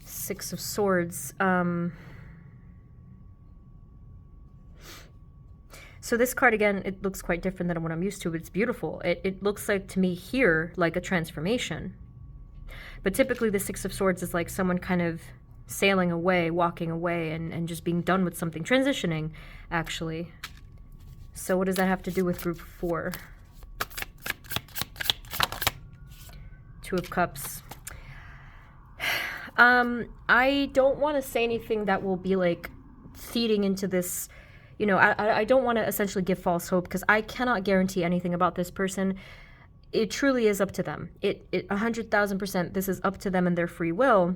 Six of Swords. So this card, again, it looks quite different than what I'm used to, but it's beautiful. It looks like, to me here, like a transformation. But typically the Six of Swords is like someone kind of sailing away, walking away, and just being done with something. Transitioning, actually. So what does that have to do with group 4? Two of Cups. I don't want to say anything that will be like feeding into this. You know, I don't want to essentially give false hope, because I cannot guarantee anything about this person. It truly is up to them. 100,000%, this is up to them and their free will,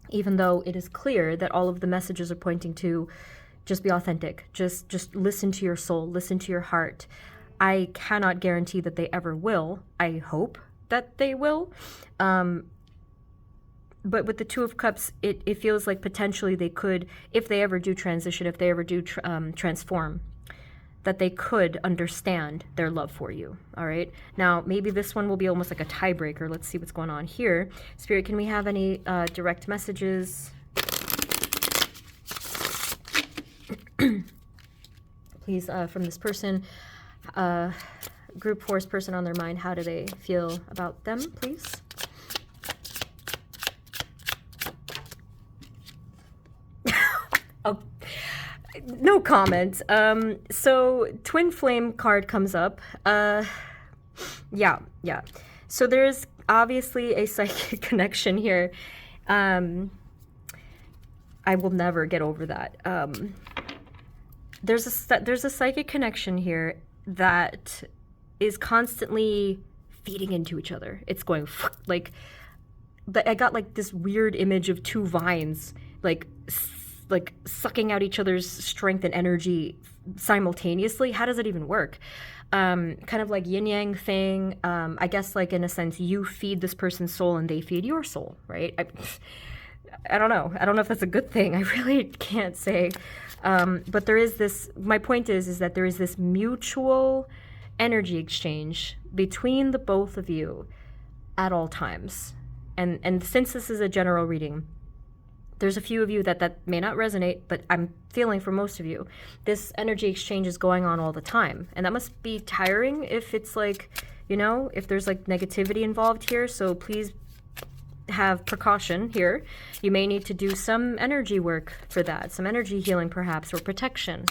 even though it is clear that all of the messages are pointing to just be authentic. Just listen to your soul, listen to your heart. I cannot guarantee that they ever will. I hope that they will. But with the Two of Cups, it feels like potentially they could, if they ever do transition, if they ever do transform, that they could understand their love for you, all right? Now, maybe this one will be almost like a tiebreaker. Let's see what's going on here. Spirit, can we have any direct messages? Please, from this person, group 4's person on their mind, how do they feel about them, please? Oh, no comment. So Twin Flame card comes up. Yeah. So there's obviously a psychic connection here. I will never get over that. There's a psychic connection here that is constantly feeding into each other. It's going like, I got like this weird image of two vines, like sucking out each other's strength and energy simultaneously. How does it even work? Kind of like yin yang thing. I guess, like, in a sense, you feed this person's soul and they feed your soul, right? I don't know. I don't know if that's a good thing. I really can't say. But there is this, my point is that there is this mutual energy exchange between the both of you at all times. And since this is a general reading, there's a few of you that may not resonate, but I'm feeling for most of you, this energy exchange is going on all the time. And that must be tiring if it's like, you know, if there's like negativity involved here. So please have precaution here. You may need to do some energy work for that, some energy healing perhaps, or protection.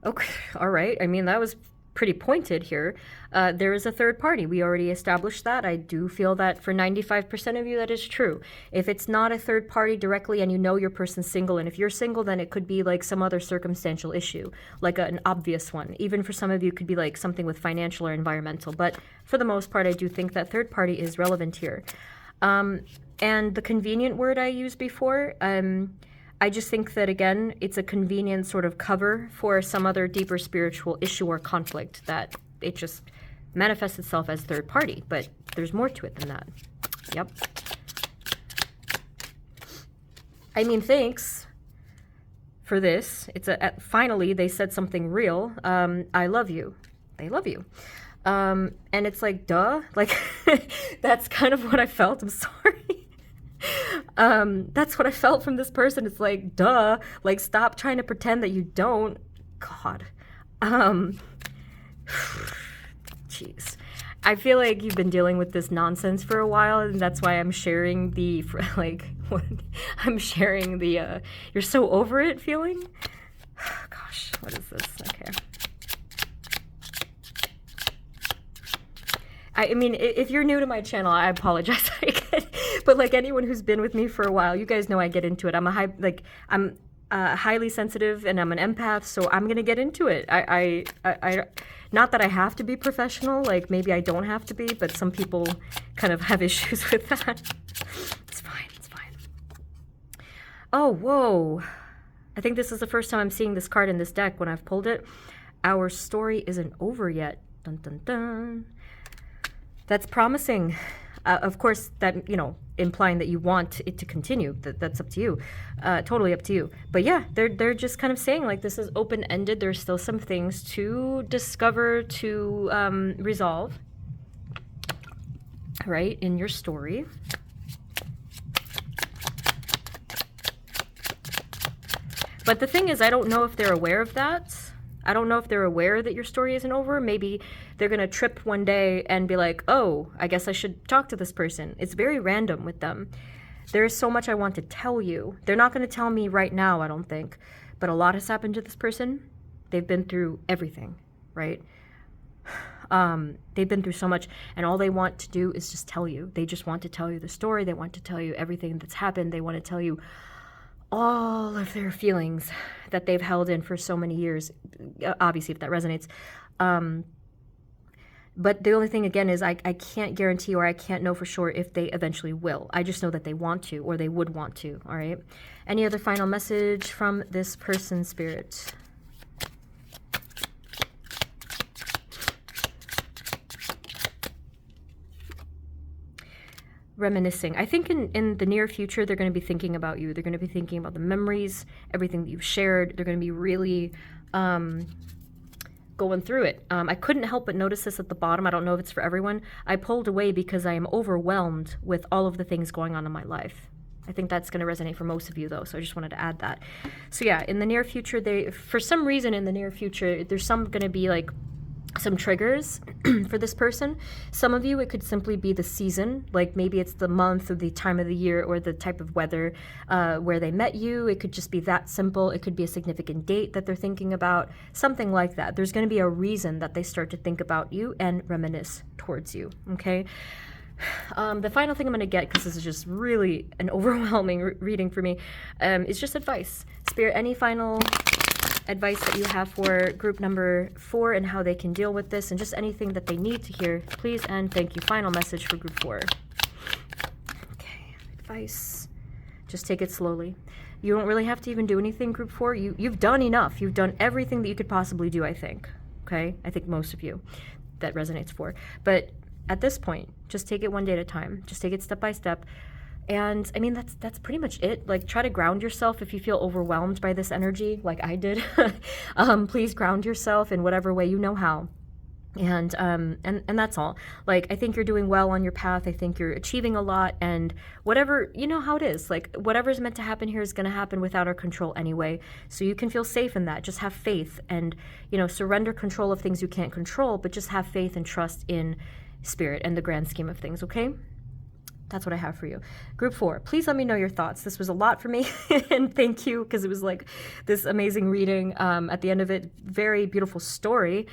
Okay, all right. I mean, that was pretty pointed here. There is a third party. We already established that. I do feel that for 95% of you, that is true. If it's not a third party directly and you know your person's single, and if you're single, then it could be like some other circumstantial issue, like an obvious one. Even for some of you, it could be like something with financial or environmental. But for the most part, I do think that third party is relevant here. And the convenient word I used before, I just think that, again, it's a convenient sort of cover for some other deeper spiritual issue or conflict, that it just manifests itself as third party, but there's more to it than that. Yep. I mean, thanks for this. It's finally they said something real. I love you. They love you. And it's like, duh, like that's kind of what I felt. I'm sorry. That's what I felt from this person. It's like, duh, like stop trying to pretend that you don't. God. Jeez. I feel like you've been dealing with this nonsense for a while, and that's why I'm sharing the, like, I'm sharing the, you're so over it feeling. Gosh, what is this? Okay. I mean, if you're new to my channel, I apologize. But like anyone who's been with me for a while, you guys know I get into it. I'm highly sensitive, and I'm an empath, so I'm gonna get into it. I not that I have to be professional. Like maybe I don't have to be, but some people kind of have issues with that. It's fine. It's fine. Oh, whoa! I think this is the first time I'm seeing this card in this deck when I've pulled it. Our story isn't over yet. Dun dun dun. That's promising. Of course, that, you know, implying that you want it to continue. That's up to you. Totally up to you. But yeah, they're just kind of saying like this is open-ended. There's still some things to discover, to resolve, right, in your story. But the thing is, I don't know if they're aware of that. I don't know if they're aware that your story isn't over. Maybe they're going to trip one day and be like, oh, I guess I should talk to this person. It's very random with them. There is so much I want to tell you. They're not going to tell me right now, I don't think. But a lot has happened to this person. They've been through everything, right? They've been through so much. And all they want to do is just tell you. They just want to tell you the story. They want to tell you everything that's happened. They want to tell you all of their feelings that they've held in for so many years, obviously, if that resonates. But the only thing, again, is I can't guarantee, or I can't know for sure if they eventually will. I just know that they want to, or they would want to, all right? Any other final message from this person, Spirit? Reminiscing. I think in the near future, they're going to be thinking about you. They're going to be thinking about the memories, everything that you've shared. They're going to be really going through it. I couldn't help but notice this at the bottom. I don't know if it's for everyone. I pulled away because I am overwhelmed with all of the things going on in my life. I think that's going to resonate for most of you, though, so I just wanted to add that. So yeah, in the near future, for some reason in the near future, there's going to be like some triggers for this person. Some of you, it could simply be the season, like maybe it's the month or the time of the year or the type of weather where they met you. It could just be that simple. It could be a significant date that they're thinking about, something like that. There's going to be a reason that they start to think about you and reminisce towards you, okay? The final thing I'm going to get, because this is just really an overwhelming reading for me, is just advice. Spirit, any final advice that you have for group number 4 and how they can deal with this, and just anything that they need to hear, please and thank you. Final message for group 4. Okay, advice. Just take it slowly. You don't really have to even do anything, group 4. You've done enough. You've done everything that you could possibly do, I think. Okay? I think most of you that resonates for. But at this point, just take it one day at a time. Just take it step by step. And I mean, that's pretty much it. Like, try to ground yourself if you feel overwhelmed by this energy, like I did. Please ground yourself in whatever way you know how. And that's all. Like, I think you're doing well on your path. I think you're achieving a lot, and whatever, you know how it is. Like, whatever's meant to happen here is going to happen without our control anyway. So you can feel safe in that. Just have faith and, surrender control of things you can't control, but just have faith and trust in spirit and the grand scheme of things, okay? That's what I have for you. Group 4, please let me know your thoughts. This was a lot for me, and thank you, because it was like this amazing reading. At the end of it, very beautiful story,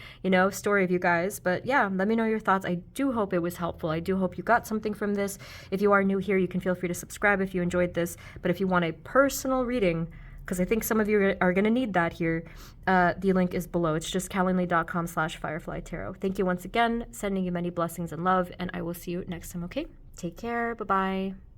story of you guys. But yeah, let me know your thoughts. I do hope it was helpful. I do hope you got something from this. If you are new here, you can feel free to subscribe if you enjoyed this. But if you want a personal reading, because I think some of you are going to need that here, the link is below. It's just calendly.com/fireflytarot. Thank you once again, sending you many blessings and love, and I will see you next time, okay? Take care. Bye-bye.